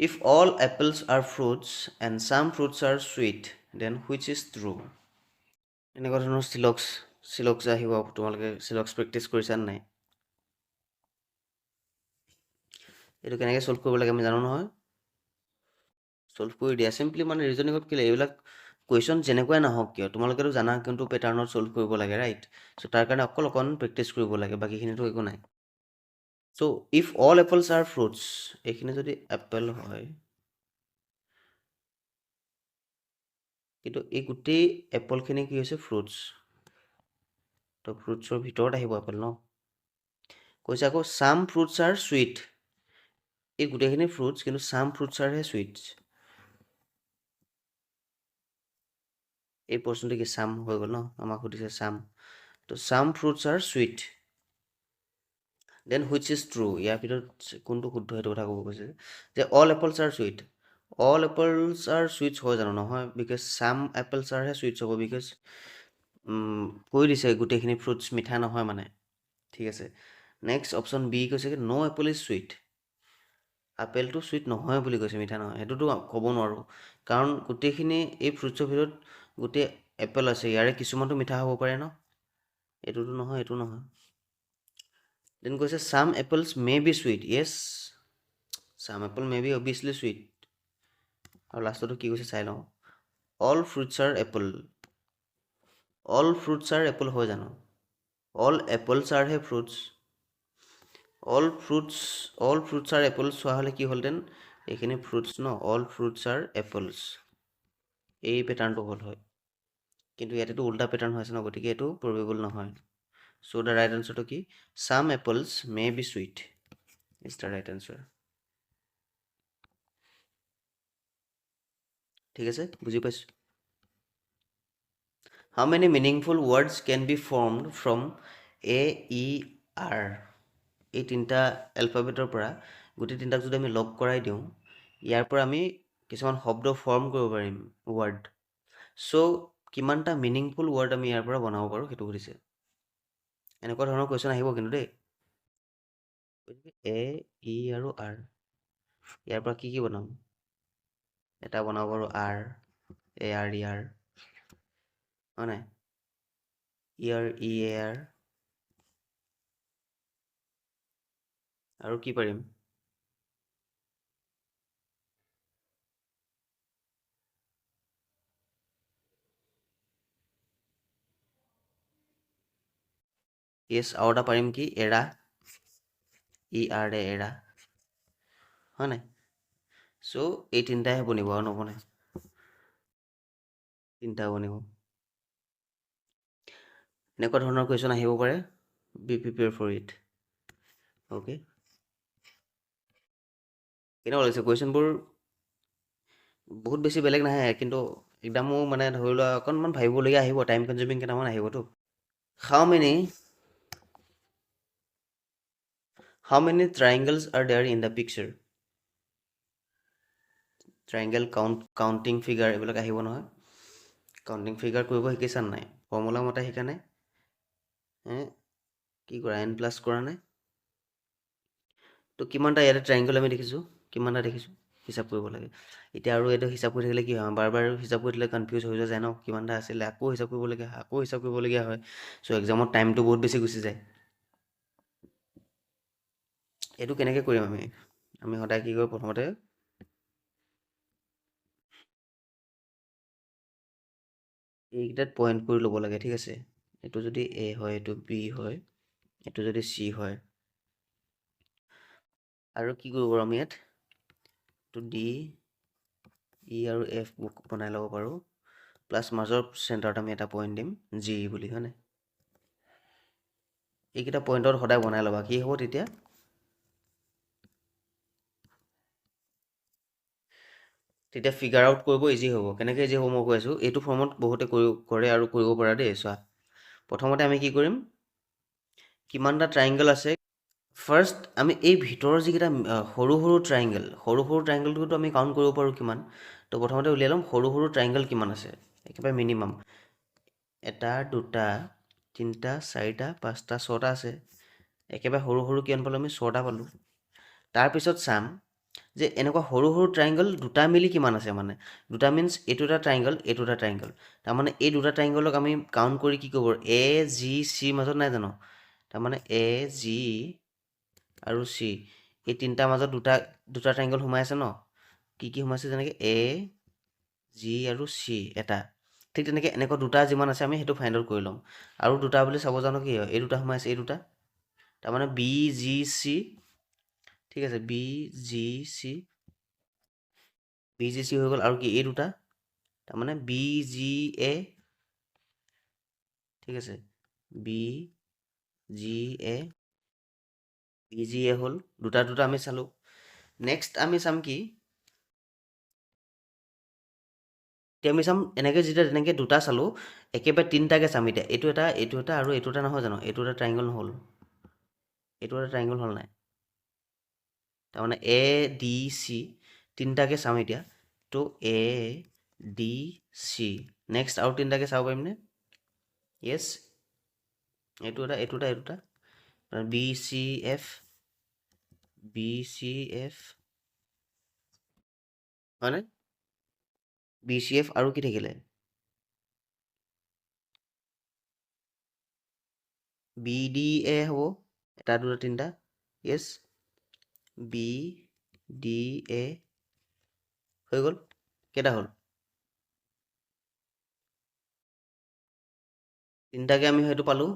if all apples are fruits and some fruits are sweet then which is true এনেকুৱা ধৰণৰ চিলক্স আহিব তোমালোকে চিলক্স প্ৰেক্টিছ কৰিছা নাই এইটো কেনেকৈ ছল্ভ কৰিব লাগে আমি জানো নহয় ছল্ভ কৰি দিয়া চিম্পলি মানে ৰিজনিঙত কি লাগে এইবিলাক কুৱেশ্যন যেনেকুৱাই নাহক কিয় তোমালোকেতো জানা কোনটো পেটাৰ্ণত ছল্ভ কৰিব লাগে ৰাইট চ' তাৰ কাৰণে অকণ প্ৰেক্টিছ কৰিব লাগে বাকীখিনিতো একো নাই চ' if all apples are fruits এইখিনি যদি এপল হয় কিন্তু এই গোটেই এপলখিনি কি হৈছে ফ্ৰুটছ তো ফ্ৰুটছৰ ভিতৰত আহিব এপল ন কৈছে আকৌ ছাম ফ্ৰুটছ আৰ চুইট এই গোটেইখিনি ফ্ৰুটছ কিন্তু ছাম ফ্ৰুটছ আৰহে চুইটছ এই প্ৰশ্নটো কি ছাম হৈ গ'ল ন আমাক সুধিছে ছাম তো some fruits are sweet then which is true ইয়াৰ ভিতৰত কোনটো শুদ্ধ সেইটো কথা ক'ব কৈছে যে all apples are sweet all apples are sweets হয় জানো নহয় বিকজ ছাম এপলছ আৰহে চুইটছ হ'ব বিকজ কৈ দিছে গোটেইখিনি ফ্ৰুটছ মিঠা নহয় মানে ঠিক আছে নেক্সট অপশ্যন বি কৈছে কি ন' এপল ইজ চুইট আপেলটো চুইট নহয় বুলি কৈছে মিঠা নহয় সেইটোতো ক'ব নোৱাৰোঁ কাৰণ গোটেইখিনি এই ফ্ৰুটছৰ ভিতৰত গোটেই এপল আছে ইয়াৰে কিছুমানটো মিঠা হ'ব পাৰে ন এইটোতো নহয় এইটো নহয় দেন কৈছে some apples may be sweet yes some apple may be obviously sweet আৰু লাষ্টতো কি কৈছে চাই লওঁ অল ফ্ৰুটছ আৰ এপল হয় জানো অল এপলছ আৰহে fruits all fruits are apples চোৱা হ'লে কি হ'লহেঁতেন এইখিনি ফ্ৰুটছ ন অল ফ্ৰুটছ আৰ এপলছ এই পেটাৰ্ণটো হ'ল হয় কিন্তু ইয়াতেতো উল্টা পেটাৰ্ণ হৈ আছে ন গতিকে এইটো প্ৰবেবল নহয় চ' দ্য ৰাইট এনচাৰটো কি some apples may be sweet is the right answer ঠিক আছে বুজি পাইছোঁ how many meaningful words can be formed from AER এই তিনিটা এলফাবেটৰ পৰা গোটেই তিনিটাক যদি আমি লগ কৰাই দিওঁ ইয়াৰ পৰা আমি কিছুমান শব্দ ফৰ্ম কৰিব পাৰিম ৱৰ্ড চ' কিমানটা মিনিংফুল ৱৰ্ড আমি ইয়াৰ পৰা বনাব পাৰোঁ সেইটো সুধিছে এনেকুৱা ধৰণৰ কুৱেশ্যন আহিব কিন্তু দেই A, E আৰু R ইয়াৰ পৰা কি বনাম এটা বনাব পাৰোঁ R AR হয় নাই EAR আৰু কি পাৰিম য়েছ আৰু এটা পাৰিম কি এৰা ER এৰা হয় নাই চ' এই তিনিটাহে বনিব আৰু নবনে তিনিটা বনিব এনেকুৱা ধৰণৰ কুৱেশ্যন আহিব পাৰে be prepare for it okay কেনেকুৱা লাগিছে কুৱেশ্যনবোৰ বহুত বেছি বেলেগ নাহে কিন্তু একদমো মানে ধৰি লোৱা অকণমান ভাবিবলগীয়া আহিব টাইম কনজিউমিং কেইটামান আহিবতো how many triangles are there in the picture triangle counting figure এইবিলাক আহিব নহয় কাউণ্টিং ফিগাৰ কৰিব শিকিছা নাই ফৰ্মুলা মতে শিকা নাই কি কৰা N+ কৰা নাই তো কিমানটা ইয়াতে ট্ৰাইংগল আমি দেখিছোঁ কিমানটা দেখিছোঁ হিচাপ কৰিব লাগে এতিয়া আৰু এইটো হিচাপ কৰি থাকিলে কি হয় বাৰ বাৰ হিচাপ কৰি থাকিলে কনফিউজ হৈ যায় ন কিমানটা আছিলে আকৌ হিচাপ কৰিবলগীয়া হয় চ' এক্সামত টাইমটো বহুত বেছি গুচি যায় এইটো কেনেকৈ কৰিম আমি সদায় কি কৰোঁ প্ৰথমতে এইকেইটাত পইণ্ট কৰি ল'ব লাগে ঠিক আছে এইটো যদি A হয় এইটো B হয় এইটো যদি C হয় আৰু কি কৰিব পাৰোঁ আমি ইয়াত এইটো D E আৰু F বনাই ল'ব পাৰোঁ প্লাছ মাজৰ চেণ্টাৰত আমি এটা পইণ্ট দিম G বুলি হয়নে এইকেইটা পইণ্টত সদায় বনাই ল'বা কি হ'ব তেতিয়া তেতিয়া ফিগাৰ আউট কৰিব ইজি হ'ব। কেনেকৈ ইজি হ'ব মই কৈ আছোঁ, এইটো ফৰ্মত বহুতে কৰে আৰু কৰিব পৰা দেই। চোৱা, প্ৰথমতে আমি কি কৰিম, কিমানটা ট্ৰাইংগল আছে। ফাৰ্ষ্ট আমি এই ভিতৰৰ যিকেইটা সৰু সৰু ট্ৰাইংগলটোতো আমি কাউণ্ট কৰিব পাৰোঁ কিমান। তো প্ৰথমতে উলিয়াই ল'ম সৰু সৰু ট্ৰাইংগল কিমান আছে, একেবাৰে মিনিমাম। 1 2 3 4 5 6টা আছে। একেবাৰে সৰু সৰু কিমান পালোঁ আমি, 6টা পালোঁ। তাৰপিছত চাম যে এনেকুৱা সৰু সৰু ট্ৰাইংগল দুটা মিলি কিমান আছে, মানে দুটা মিনছ এইটো এটা ট্ৰাইংগল, এইটো এটা ট্ৰাইংগল। তাৰমানে এই দুটা ট্ৰাইংগলক আমি কাউণ্ট কৰি কি কৰিব, এ জি চিৰ মাজত নাই জানো, তাৰমানে এ জি আৰু চি, এই তিনিটাৰ মাজত দুটা ট্ৰাইংগল সোমাই আছে ন। কি কি সোমাইছে, যেনেকৈ এ জি আৰু চি এটা। ঠিক তেনেকৈ এনেকুৱা দুটা যিমান আছে আমি সেইটো ফাইণ্ড আউট কৰি ল'ম। আৰু দুটা বুলি চাব জানো কি হয়, এই দুটা সোমাই আছে, এই দুটা, তাৰমানে বি জি চি। ঠিক আছে, বি জি চি হৈ গ'ল। আৰু কি এই দুটা, তাৰমানে বি জি এ। ঠিক আছে, বি জি এ হ'ল। দুটা আমি চালোঁ। নেক্সট আমি চাম কি, এতিয়া আমি চাম এনেকৈ যেতিয়া তেনেকৈ দুটা চালোঁ, একেবাৰে তিনিটাকৈ চাম এতিয়া। এইটো এটা আৰু এইটো এটা নহয় জানো, এইটো এটা ট্ৰাইংগল নহ'ল, এইটো এটা ট্ৰাইংগল হ'ল নাই, তাৰমানে এ ডি চি তিনিটাকৈ চাম এতিয়া। তো এ ডি চি, নেক্সট আৰু তিনিটাকৈ চাব পাৰিমনে, য়েছ, এইটো এটা বি চি এফ হয়নে, বি চি এফ আৰু কি থাকিলে, বি ডি এ হ'ব, এটা দুটা তিনিটা, য়েছ, বি ডি এ হৈ গ'ল। কেইটা হ'ল, তিনিটাকৈ আমি হয়তো পালোঁ,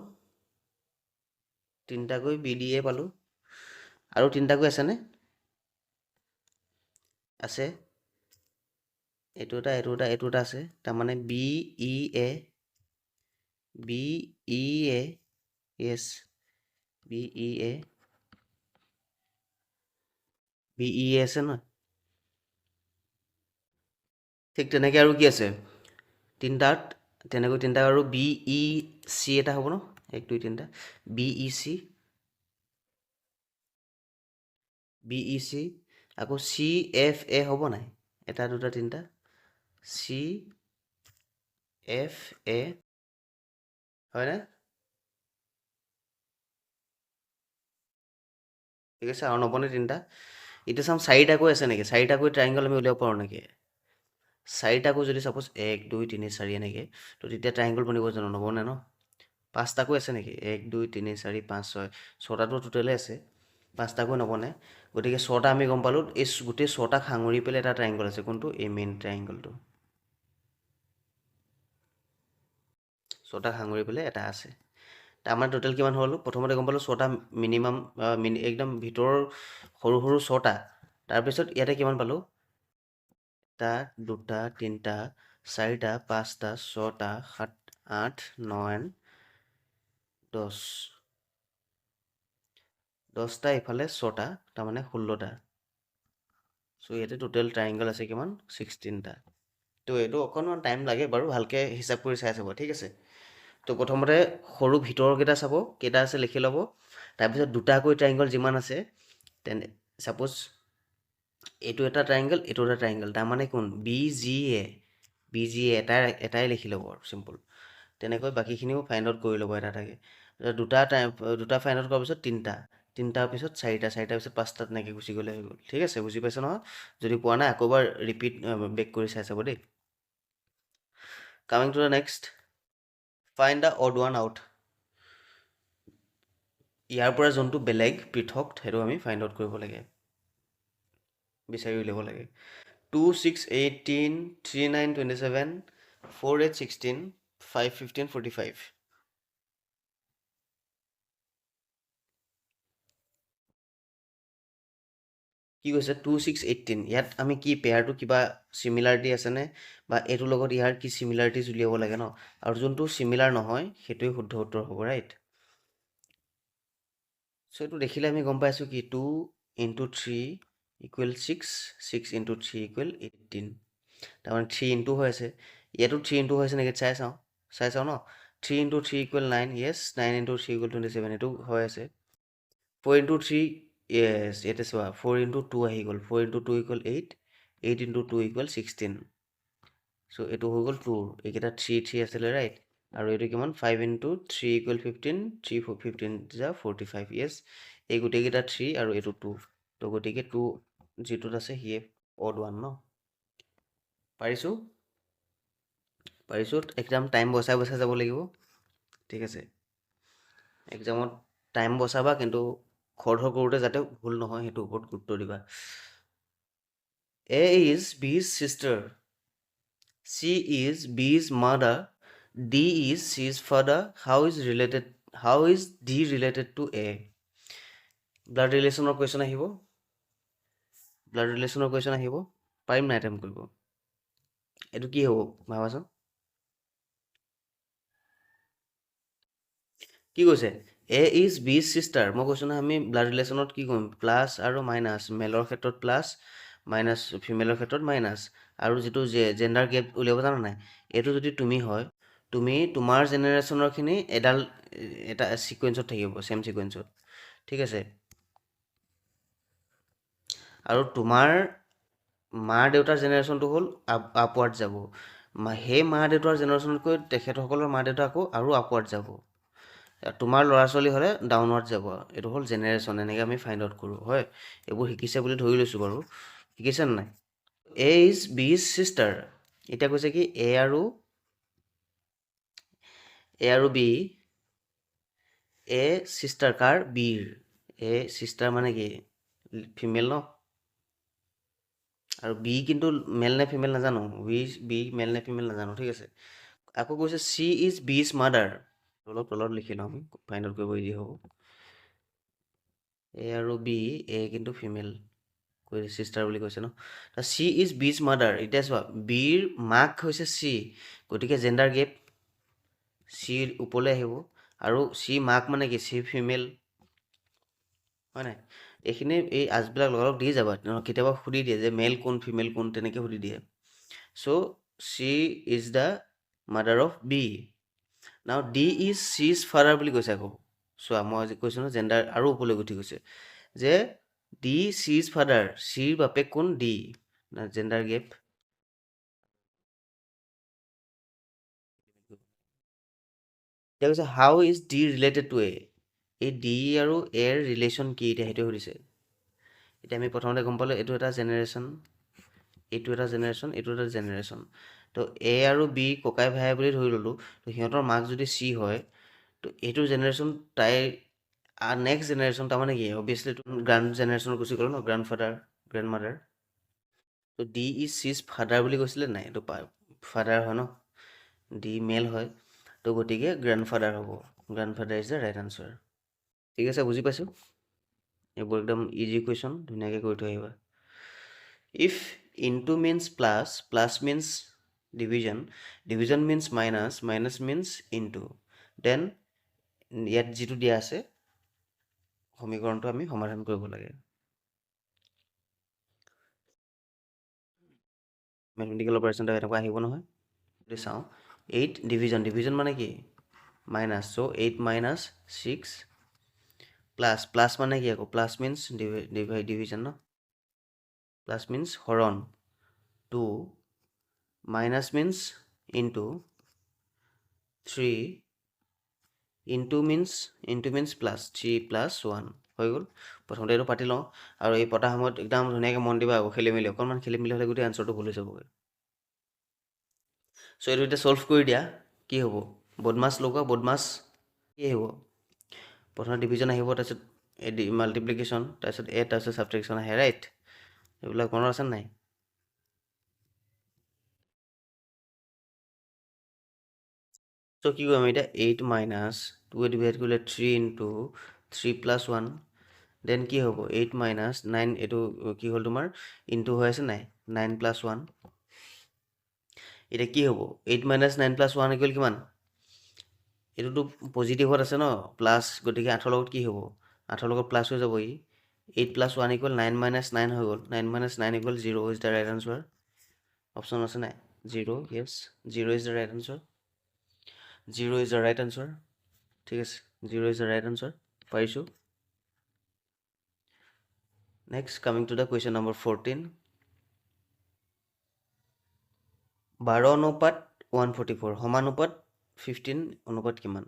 তিনিটাকৈ বি ডি এ পালোঁ। আৰু তিনিটাকৈ আছেনে, আছে, এইটো এটা আছে, তাৰমানে বি ই এ য়েছ, বি ই এ আছে নহয়। ঠিক তেনেকৈ আৰু কি আছে, তেনেকৈ তিনিটা আৰু বি ই চি এটা হ'ব ন, 1 2 3 বি ই চি, আকৌ চি এফ এ হ'ব নাই, এটা দুটা তিনিটা, চি এফ এ হয়নে, ঠিক আছে। আৰু নবনে তিনিটা। এতিয়া চাম চাৰিটাকৈ আছে নেকি, চাৰিটাকৈ ট্ৰাইংগল আমি উলিয়াব পাৰোঁ নেকি, চাৰিটাকৈ যদি চাপ'জ 1 2 3 4 এনেকৈ, তো তেতিয়া ট্ৰাইংগল বনিব জানো, নবনে ন। পাঁচটাকৈ আছে নেকি, 1 2 3 4 5 6, ছটাটো টোটেলে আছে, পাঁচটাকৈ নবনে। গতিকে ছটা আমি গম পালোঁ, এই গোটেই ছটাক সাঙুৰি পেলাই এটা ট্ৰাইংগল আছে, কোনটো, এই মেইন ট্ৰাইংগলটো, ছটাক সাঙুৰি পেলাই এটা আছে। তাৰমানে টোটেল কিমান হ'ল, প্ৰথমতে গম পালোঁ ছটা মিনিমাম, একদম ভিতৰৰ সৰু সৰু ছটা। তাৰপিছত ইয়াতে কিমান পালোঁ, 1 2 3 4 5 6 7 8 9 10, 10টা ইফালে ছটা, তাৰমানে 16টা। চ' ইয়াতে টোটেল ট্ৰাইংগল আছে কিমান, 16টা। তো এইটো অকণমান টাইম লাগে বাৰু, ভালকৈ হিচাপ কৰি চাই চাব, ঠিক আছে। তো প্ৰথমতে সৰু ভিতৰৰকেইটা চাব, কেইটা আছে লিখি ল'ব। তাৰপিছত দুটাকৈ ট্ৰাইংগল যিমান আছে, তেনে ছাপ'জ এইটো এটা ট্ৰাইংগল, এইটো এটা ট্ৰাইংগল, তাৰমানে কোন, বি জি এ এটাই লিখি ল'ব আৰু চিম্পল। তেনেকৈ বাকীখিনিও ফাইণ্ড আউট কৰি ল'ব এটা এটাকৈ। দুটা ফাইণ্ড আউট কৰাৰ পিছত তিনিটাৰ পিছত চাৰিটাৰ পিছত 5টা, তেনেকৈ গুচি গ'লে হৈ গ'ল। ঠিক আছে, বুজি পাইছে নহয়, যদি পোৱা নাই আকৌ এবাৰ ৰিপিট বেক কৰি চাই চাব দেই। Coming to the next, find the odd one out. ইয়াৰ পৰা যোনটো বেলেগ পৃথক, সেইটো আমি ফাইণ্ড আউট কৰিব লাগে, বিচাৰি উলিয়াব লাগে। 2 6 18 3 9 27 4 8 16 5 15 45, কি কৈছে 2 6 18, ইয়াত আমি কি পেয়াৰটো কিবা চিমিলাৰিটি আছেনে, বা এইটোৰ লগত ইয়াৰ কি চিমিলাৰিটিজ উলিয়াব লাগে ন, আৰু যোনটো চিমিলাৰ নহয় সেইটোৱে শুদ্ধ উত্তৰ হ'ব, ৰাইট। চ' এইটো দেখিলে আমি গম পাইছোঁ কি 2 × 3 ইকুৱেল 6 ইণ্টু 3 ইকুৱেল 18 তাৰমানে 3 ইণ্টু হৈ আছে ইয়াতো 3 ইণ্টু হৈছে নেকি চাই চাওঁ ন 3 ইণ্টু 3 ইকুৱেল 9 য়েছ 9 ইণ্টু 3 ইকুৱেল 27 এইটো হৈ আছে 4 ইণ্টু 3 য়েছ ইয়াতে চোৱা 4 ইণ্টু 2 আহি গ'ল 4 ইণ্টু 2 ইকুৱেল 8 8 ইণ্টু 2 ইকুৱেল 16 চ' এইটো হৈ গ'ল 2 এইকেইটা 3 আছিলে ৰাইট আৰু এইটো কিমান 5 ইণ্টু 3 ইকুৱেল 15 3 15 যা 45 য়েছ এই গোটেইকেইটা 3 আৰু এইটো 2 তো গতিকে 2 যিটোত আছে সিয়ে অড 1 ন পাৰিছোঁ একদম টাইম বচাই যাব লাগিব ঠিক আছে এক্সামত টাইম বচাবা কিন্তু খৰধৰ কৰোঁতে যাতে ভুল নহয় সেইটো ওপৰত গুৰুত্ব দিবা A is B's sister C is B's mother D is C's father how is D related to A blood ৰিলেশ্যনৰ কুৱেশ্যন আহিব পাৰিম নাই টাইম কৰিব এইটো কি হ'ব ভাবাচোন কি কৈছে A is B's sister মই কৈছোঁ নহয় আমি ব্লাড ৰিলেশ্যনত কি কৰিম প্লাছ আৰু মাইনাছ মেলৰ ক্ষেত্ৰত প্লাছ মাইনাছ ফিমেলৰ ক্ষেত্ৰত মাইনাছ আৰু যিটো জেণ্ডাৰ গেপ উলিয়াব জানা নাই এইটো যদি তুমি হয় তুমি তোমাৰ জেনেৰেশ্যনৰখিনি এটা ছিকুৱেঞ্চত থাকিব ছেম ছিকুৱেঞ্চত ঠিক আছে আৰু তোমাৰ মা দেউতাৰ জেনেৰেশ্যনটো হ'ল আপৱাৰ্ড যাব সেই মা দেউতাৰ জেনেৰেশ্যনতকৈ তেখেতসকলৰ মা দেউতা আকৌ আৰু আপৱাৰ্ড যাব তোমাৰ ল'ৰা ছোৱালী হ'লে ডাউনৱাৰ্ড যাব এইটো হ'ল জেনেৰেশ্যন এনেকৈ আমি ফাইণ্ড আউট কৰোঁ হয় এইবোৰ শিকিছে বুলি ধৰি লৈছোঁ বাৰু শিকিছেনে নাই A is B's sister এতিয়া কৈছে কি A আৰু B A sister car B'ৰ A sister মানে কি ফিমেল ন আৰু বি কিন্তু মেল নে ফিমেল নাজানো বি মেল নে ফিমেল নাজানো ঠিক আছে আকৌ কৈছে চি ইজ বিজ মাদাৰ অলপ তলত লিখি লওঁ আমি ফাইণ্ড আউট কৰিব ইজি হ'ব এ আৰু বি এ কিন্তু ফিমেল কৈ চিষ্টাৰ বুলি কৈছে ন চি ইজ বিজ মাদাৰ এতিয়া চোৱা বিৰ মাক হৈছে চি গতিকে জেণ্ডাৰ গেপ চিৰ ওপৰলৈ আহিব আৰু চি মাক মানে কি চি ফিমেল হয় নাই এইখিনি এই আজবিলাক লগালগ দি যাবা কেতিয়াবা সুধি দিয়ে যে মেল কোন ফিমেল কোন তেনেকৈ সুধি দিয়ে so' C is the mother of B now D is C's father বুলি কৈছে আকৌ চোৱা মই আজি কৈছোঁ ন জেণ্ডাৰ আৰু ওপৰলৈ উঠি গৈছে যে ডি চিজ ফাদাৰ চিৰ বাপেক কোন ডি জেণ্ডাৰ গেপ এতিয়া কৈছে হাউ ইজ ডি ৰিলেটেড টু এ এই ডি আৰু এৰ ৰিলেশ্যন কি এতিয়া সেইটো সুধিছে এতিয়া আমি প্ৰথমতে গম পালোঁ এইটো এটা জেনেৰেশ্যন এইটো এটা জেনেৰেশ্যন তো এ আৰু বি ককাই ভাই বুলি ধৰি ল'লোঁ তো সিহঁতৰ মাক যদি চি হয় তো এইটো জেনেৰেশ্যন তাইৰ নেক্সট জেনেৰেশ্যন তাৰমানে কি অভিয়াছলি গ্ৰাণ্ড জেনেৰেশ্যনত গুচি গ'ল ন গ্ৰাণ্ড ফাদাৰ গ্ৰেণ্ড মাদাৰ তো ডি ইজ চিজ ফাদাৰ বুলি কৈছিলে নাই এইটো ফাদাৰ হয় ন ডি মেল হয় তো গতিকে গ্ৰেণ্ড ফাদাৰ হ'ব grand father is the right answer ঠিক আছে বুজি পাইছোঁ এইবোৰ একদম ইজি কুৱেশ্যন ধুনীয়াকৈ কৰি থৈ আহিবা if into minus plus minus division minus minus minus into then ইয়াত যিটো দিয়া আছে সমীকৰণটো আমি সমাধান কৰিব লাগে মেথমেটিকেল অপাৰেশ্যনটো এনেকুৱা আহিব নহয় যদি চাওঁ 8 ডিভিজন মানে কি মাইনাছ চ' 8 মাইনাছ 6 প্লাছ মানে কি আকৌ প্লাছ মিনছ ডিভিজন ন প্লাছ মিনছ হৰণ 2 minus minus into 3 into minus plus 3 plus 1 হৈ গ'ল প্ৰথমতে এইটো পাতি লওঁ আৰু এই পতা সময়ত একদম ধুনীয়াকৈ মন দিবা আকৌ অকণমান খেলি মেলি হ'লে গোটেই আনচাৰটো ভুল হৈ যাবগৈ চ' এইটো এতিয়া ছল্ভ কৰি দিয়া কি হ'ব বদমাছ লগোৱা বদমাছ কি আহিব প্ৰথমে ডিভিজন আহিব তাৰপিছত মাল্টিপ্লিকেশ্যন তাৰপিছত তাৰপিছত ছাবট্ৰেকশ্যন আহে ৰাইট এইবিলাক মনত আছে নাই চ' কি কৰিম এতিয়া 8 মাইনাছ 2 ডিভাইড কৰিলে 3 ইনটু 3 প্লাছ 1 দেন কি হ'ব 8 মাইনাছ 9 এইটো কি হ'ল তোমাৰ ইনটু হৈ আছে নাই 9 প্লাছ 1 এতিয়া কি হ'ব 8 মাইনাছ 9 প্লাছ 1 ইকুৱেল কিমান এইটোতো পজিটিভত আছে ন প্লাছ গতিকে 8ৰ লগত কি হ'ব 8ৰ লগত প্লাছ হৈ যাব ই 8 plus 1 equal 9 minus 9 হৈ গ'ল 9 minus 9 equal 0 is the right answer option আছে নাই 0 yes 0 is the right answer 0 is the right answer ঠিক আছে 0 is the right answer পাৰিছোঁ next coming to the question number 14 12 অনুপাত 144 সমানুপাত 15 অনুপাত কিমান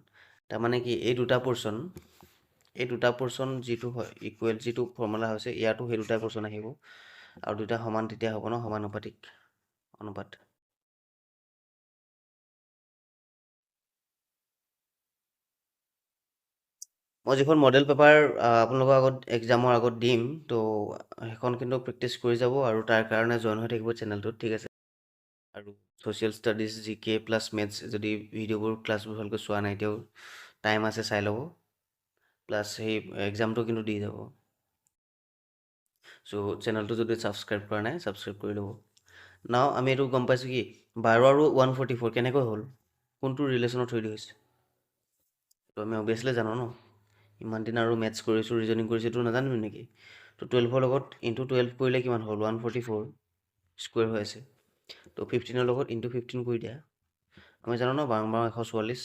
তাৰমানে কি এই দুটা পোৰ্চন যিটো হয় ইকুৱেল যিটো ফৰ্মুলা হৈছে ইয়াতো সেই দুটা পোৰ্চন আহিব আৰু দুটা সমান তেতিয়া হ'ব ন সমানুপাতিক অনুপাত মই যিখন মডেল পেপাৰ আপোনালোকৰ আগত এক্সামৰ আগত দিম তো সেইখন কিন্তু প্ৰেক্টিছ কৰি যাব আৰু তাৰ কাৰণে জইন হৈ থাকিব চেনেলটোত ঠিক আছে আৰু ছ'চিয়েল ষ্টাডিজ জি কে প্লাছ মেথছ যদি ভিডিঅ'বোৰ ক্লাছবোৰ ভালকৈ চোৱা নাই এতিয়াও টাইম আছে চাই ল'ব প্লাছ সেই এক্সামটো কিন্তু দি যাব চ' চেনেলটো যদি ছাবস্ক্ৰাইব কৰা নাই ছাবস্ক্ৰাইব কৰি ল'ব নাও আমি এইটো গম পাইছোঁ কি 12 আৰু 144 কেনেকৈ হ'ল কোনটো ৰিলেশ্যনৰ থ্ৰুদি হৈছে তো আমি অভিয়াছলি জানো ন ইমান দিন আৰু মেথছ কৰিছোঁ ৰিজনিং কৰিছোঁ এইটো নাজানিম নেকি তো 12ৰ লগত ইনটু 12 কৰিলে কিমান হ'ল 144 স্কুৱেৰ হৈ আছে তো 15ৰ লগত ইনটু 15 কৰি দিয়া আমি জানো ন 12 144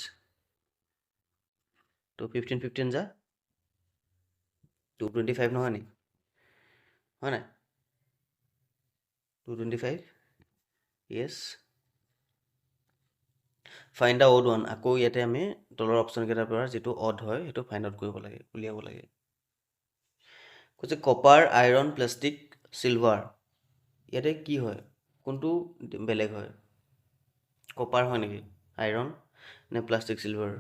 তো 15 যা 225 নহয় নি হয় নাই 225 য়েছ ফাইণ্ড দ্য অড ওৱান আকৌ ইয়াতে আমি তলৰ অপশ্যনকেইটাৰ পৰা যিটো অড হয় সেইটো ফাইণ্ড আউট কৰিব লাগে উলিয়াব লাগে কৈছে কপাৰ আইৰণ প্লাষ্টিক চিলভাৰ ইয়াতে কি হয় কোনটো বেলেগ হয় কপাৰ হয় নেকি আইৰণ নে প্লাষ্টিক চিলভাৰ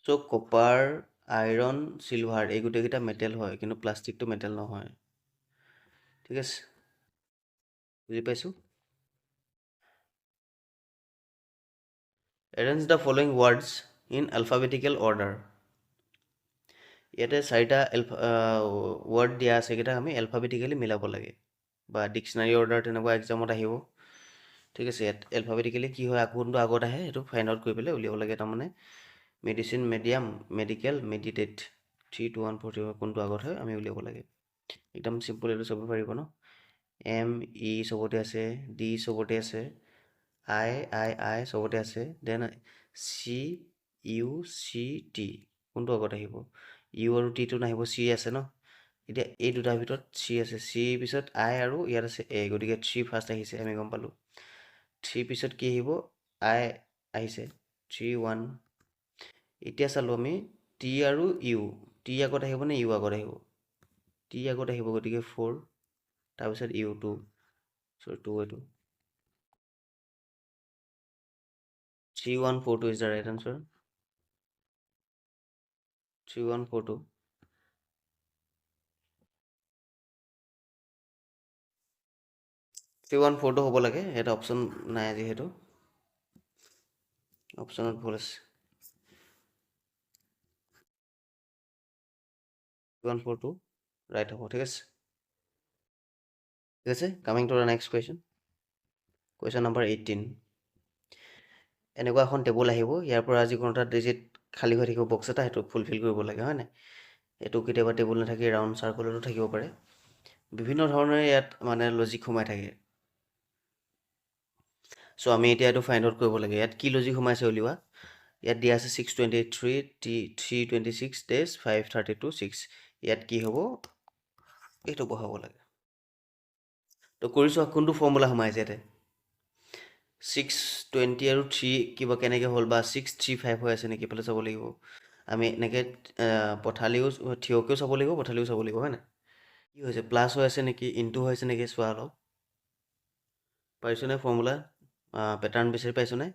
চ' কপাৰ আইৰণ চিলভাৰ এই গোটেইকেইটা মেটেল হয় কিন্তু প্লাষ্টিকটো মেটেল নহয় ঠিক আছে বুজি পাইছোঁ arrange the following words in alphabetical order ইয়াতে চাৰিটা ৱৰ্ড দিয়া আছে সেইকেইটা আমি এলফাবেটিকেলি মিলাব লাগে বা ডিক্সনাৰী অৰ্ডাৰ তেনেকুৱা এক্সামত আহিব ঠিক আছে ইয়াত এলফাবেটিকেলি কি হয় কোনটো আগত আহে সেইটো ফাইণ্ড আউট কৰি পেলাই উলিয়াব লাগে তাৰমানে মেডিচিন মেডিয়াম মেডিকেল মেডিটেট 3 2 1 4 কোনটো আগত হয় আমি উলিয়াব লাগে একদম চিম্পল এইটো চাব পাৰিব ন এম ই চবতে আছে ডি চবতে আছে আই আই আই চবতে আছে then C U C T কোনটো আগত আহিব ইউ আৰু টিটো নাহিব চি আছে ন এতিয়া এই দুটাৰ ভিতৰত চি আছে চিৰ পিছত আই আৰু ইয়াত আছে এ গতিকে 3 ফাৰ্ষ্ট আহিছে আমি গম পালোঁ 3 পিছত কি আহিব আই আহিছে 3 1 এতিয়া চালোঁ আমি টি আৰু ইউ টি আগত আহিব নে ইউ আগত আহিব টি আগত আহিব গতিকে 4 তাৰপিছত ইউ 2 চ' 2 এইটো 3142 is the right answer 3142 3142 হ'ব লাগে এটা অপশ্যন নাই যিহেতু অপশ্যনত ভুল আছে 3142 ৰাইট হ'ব ঠিক আছে ঠিক আছে coming to the next question number 18 এনেকুৱা এখন টেবুল আহিব ইয়াৰ পৰা যিকোনো এটা ডিজিট খালী হৈ থাকিব বক্স এটা সেইটো ফুলফিল কৰিব লাগে হয় নাই এইটো কেতিয়াবা টেবুল নাথাকি ৰাউণ্ড চাৰ্কুলতো থাকিব পাৰে বিভিন্ন ধৰণে ইয়াত মানে লজিক সোমাই থাকে চ' আমি এতিয়া এইটো ফাইণ্ড আউট কৰিব লাগে ইয়াত কি লজিক সোমাইছে উলিওৱা ইয়াত দিয়া আছে 623 326 ডেজ 532 6 ইয়াত কি হ'ব এইটো বহাব লাগে তো কৰিছোঁ কোনটো ফৰ্মুলা সোমাইছে ইয়াতে 620 আৰু 3 কিবা কেনেকৈ হ'ল বা 635 হৈ আছে নেকি এইফালে চাব লাগিব আমি এনেকৈ পঠালিও থিয়কেও চাব লাগিব পঠালিও চাব লাগিব হয় নাই কি হৈছে প্লাছ হৈ আছে নেকি ইনটু হৈছে নেকি চোৱা অলপ পাৰিছোঁনে ফৰ্মুলা পেটাৰ্ণ বিচাৰি পাইছোঁনে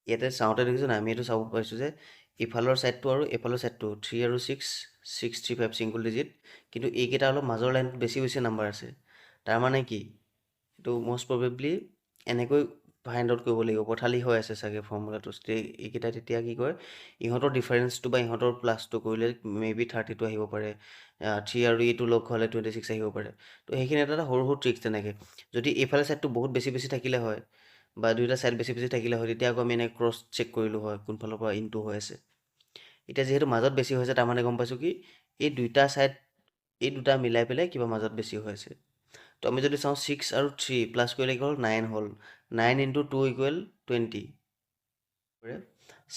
ইয়াতে চাওঁতে দেখিছোঁ নাই আমি এইটো চাব পাৰিছোঁ যে ইফালৰ ছাইডটো আৰু এইফালৰ ছাইডটো 3 আৰু 635 ছিংগল ডিজিট কিন্তু এইকেইটা অলপ মাজৰ লাইনটো বেছি নাম্বাৰ আছে তাৰমানে কি এইটো মষ্ট প্ৰবেবলি এনেকৈ ফাইণ্ড আউট কৰিব লাগিব পথালি হৈ আছে চাগে ফৰ্মুলাটো এইকেইটা তেতিয়া কি কয় ইহঁতৰ ডিফাৰেঞ্চটো বা ইহঁতৰ প্লাছটো কৰিলে মেবি 32 আহিব পাৰে 3 আৰু ইটো লগ হ'লে 26 আহিব পাৰে তো সেইখিনি এটা সৰু সৰু ট্ৰিক্স তেনেকৈ যদি এইফালে ছাইডটো বহুত বেছি বেছি থাকিলে হয় বা দুইটা ছাইড বেছি বেছি থাকিলে হয় তেতিয়া আকৌ আমি এনেকৈ ক্ৰছ চেক কৰিলোঁ হয় কোনফালৰ পৰা ইনটো হৈ আছে এতিয়া যিহেতু মাজত বেছি হৈছে তাৰমানে গম পাইছোঁ কি এই দুইটা ছাইড এই দুটা মিলাই পেলাই কিবা মাজত বেছি হৈ আছে তো আমি যদি চাওঁ 6 আৰু 3 প্লাছ কৰিলে কি হ'ল 9 হ'ল 9 ইনটু 2 ইকুৱেল 20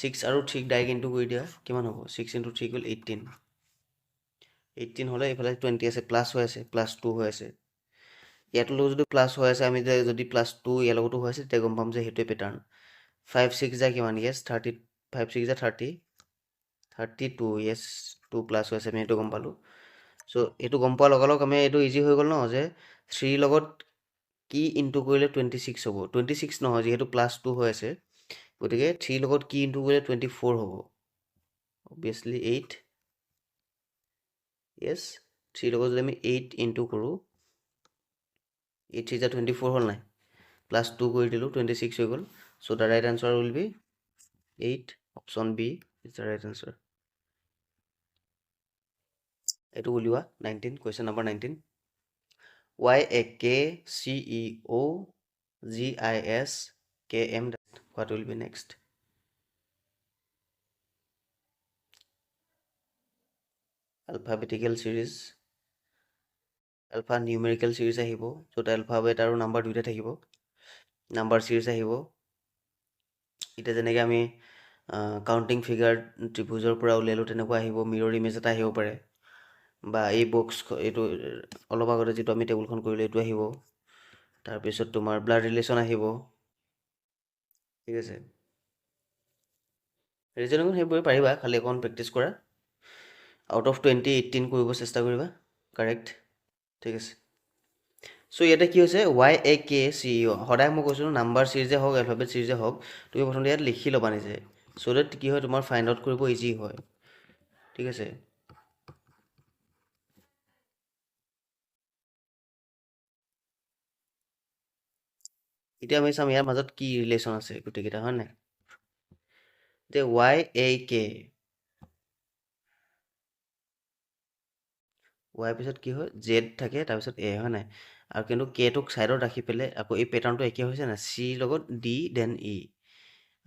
6 আৰু 3 ডাইৰেক্ট ইনটু কৰি দিয়া কিমান হ'ব 6 ইনটু 3 ইকুৱেল 18 হ'লে এইফালে 20 আছে প্লাছ হৈ আছে প্লাছ 2 হৈ আছে ইয়াতো লগত যদি প্লাছ হৈ আছে আমি যদি প্লাছ 2 ইয়াৰ লগতো হৈ আছে তেতিয়া গম পাম যে সেইটোৱে পেটাৰ্ণ 5 6 যায় কিমান য়েছ 30 5 6 যায় 30 32 য়েছ 2 প্লাছ হৈ আছে আমি এইটো গম পালোঁ চ' এইটো গম পোৱাৰ লগে লগে আমি এইটো ইজি হৈ গ'ল ন যে 3 লগত কি ইনটু কৰিলে 26 হ'ব 26 নহয় যিহেতু প্লাছ 2 হৈ আছে গতিকে 3 লগত কি ইনটু কৰিলে 24 হ'ব অবভিয়াছলি 8 য়েছ 3 লগত যদি আমি 8 ইনটু কৰোঁ 8 3 যা 24 হ'ল নাই প্লাছ 2 কৰি দিলোঁ 26 হৈ গ'ল so' the right answer will be 8 option B is the right answer এইটো উলিওৱা 19 question number 19 YAKCEOGISKM what will be next alphabetical series alpha numerical series আহিব য'ত alphabet আৰু নাম্বাৰ দুইটা থাকিব নাম্বাৰ series আহিব এতিয়া যেনেকৈ আমি কাউণ্টিং ফিগাৰ ত্ৰিভুজৰ পৰা উলিয়ালোঁ তেনেকুৱা আহিব মিৰৰ ইমেজ এটা আহিব পাৰে বা এই বক্স এইটো অলপ আগতে যিটো আমি টেবুলখন কৰিলোঁ এইটো আহিব তাৰপিছত তোমাৰ ব্লাড ৰিলেশ্যন আহিব ঠিক আছে ৰিজনিঙত সেইবোৰে পাৰিবা খালি অকণ প্ৰেক্টিছ কৰা আউট অফ 20 18 কৰিব চেষ্টা কৰিবা কাৰেক্ট ঠিক আছে চ' ইয়াতে কি হৈছে YAKCEO সদায় মই কৈছোঁ নাম্বাৰ চিৰিজে হওক এলফাবেট চিৰিজে হওক তুমি প্ৰথমতে ইয়াত লিখি ল'বা নিজে চ' ডেট কি হয় তোমাৰ ফাইণ্ড আউট কৰিব ইজি হয় ঠিক আছে এতিয়া আমি চাম ইয়াৰ মাজত কি ৰিলেশ্যন আছে গোটেইকেইটা হয় নাই এতিয়া YAK Y পিছত কি হয় জেড থাকে তাৰপিছত এ হয় নাই আৰু কিন্তু কেটোক ছাইডত ৰাখি পেলাই আকৌ এই পেটাৰ্ণটো একে হৈছে নাই চি লগত ডি দেন ই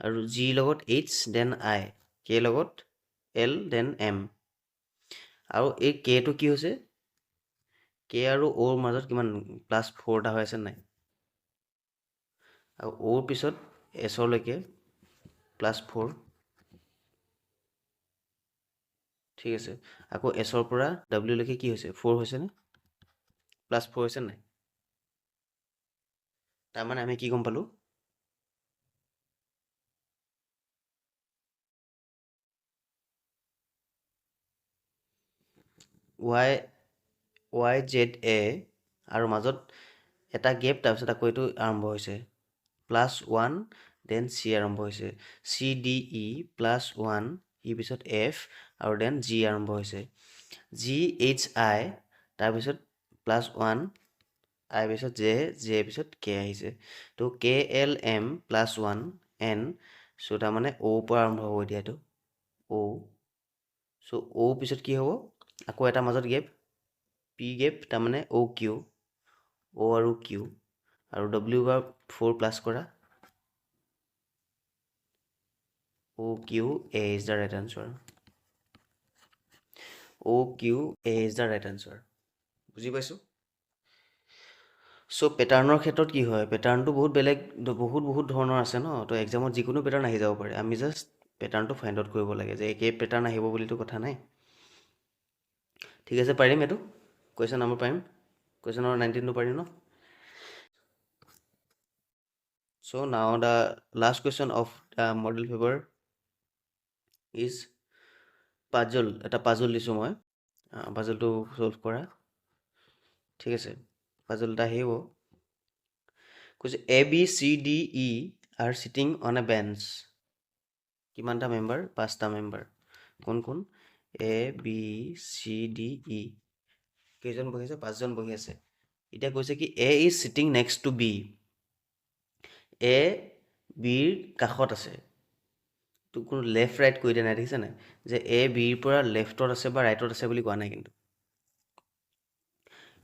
আৰু জি লগত এইচ দেন আই কে লগত এল দেন এম আৰু এই কেটো কি হৈছে কে আৰু অ'ৰ মাজত কিমান +4 এটা হৈ আছে নাই আৰু অ'ৰ পিছত এছলৈকে +4 ঠিক আছে আকৌ এছৰ পৰা ডাব্লিউলৈকে কি হৈছে 4 হৈছেনে +4 হৈছে নাই তাৰমানে আমি কি গম পালোঁ YZA আৰু মাজত এটা গেপ তাৰপিছত আকৌ এইটো আৰম্ভ হৈছে +1 দেন চি আৰম্ভ হৈছে CDE +1 ই পিছত F আৰু দেন G আৰম্ভ হৈছে GHI তাৰপিছত +1 আই পিছত জে পিছত কে আহিছে তো KLM +1 N চ' তাৰমানে অ'ৰ পৰা আৰম্ভ হ'ব এতিয়া এইটো অ' চ' অ' পিছত কি হ'ব আকৌ এটা মাজত গেপ পি গেপ তাৰমানে অ' কিউ অ' আৰু কিউ আৰু ডব্লিউ বাৰ 4 প্লাছ কৰা O' Q A is the right answer O' Q A is the right answer বুজি পাইছোঁ চ' পেটাৰ্ণৰ ক্ষেত্ৰত কি হয় পেটাৰ্ণটো বহুত বেলেগ বহুত ধৰণৰ আছে ন তো এক্সামত যিকোনো পেটাৰ্ণ আহি যাব পাৰে আমি জাষ্ট পেটাৰ্ণটো ফাইণ্ড আউট কৰিব লাগে যে একেই পেটাৰ্ণ আহিব বুলিতো কথা নাই ঠিক আছে পাৰিম এইটো কুৱেশ্যন নম্বৰ পাৰিম কুৱেশ্যন নম্বৰ 19টো পাৰিম ন So now the last question of the model paper is puzzle এটা পাজল দিছোঁ মই পাজলটো সলভ কৰা ঠিক আছে পাজল এটা আহিব কৈছে ABCDE are sitting on a bench কিমানটা মেম্বাৰ 5টা মেম্বাৰ কোন কোন ABCDE কেইজন বহি আছে 5জন বহি আছে এতিয়া কৈছে কি A is sitting next to B A বিৰ কাষত আছে তো কোনো লেফ্ট ৰাইট কৈ দিয়া নাই দেখিছে নাই যে এ বিৰ পৰা লেফ্টত আছে বা ৰাইটত আছে বুলি কোৱা নাই কিন্তু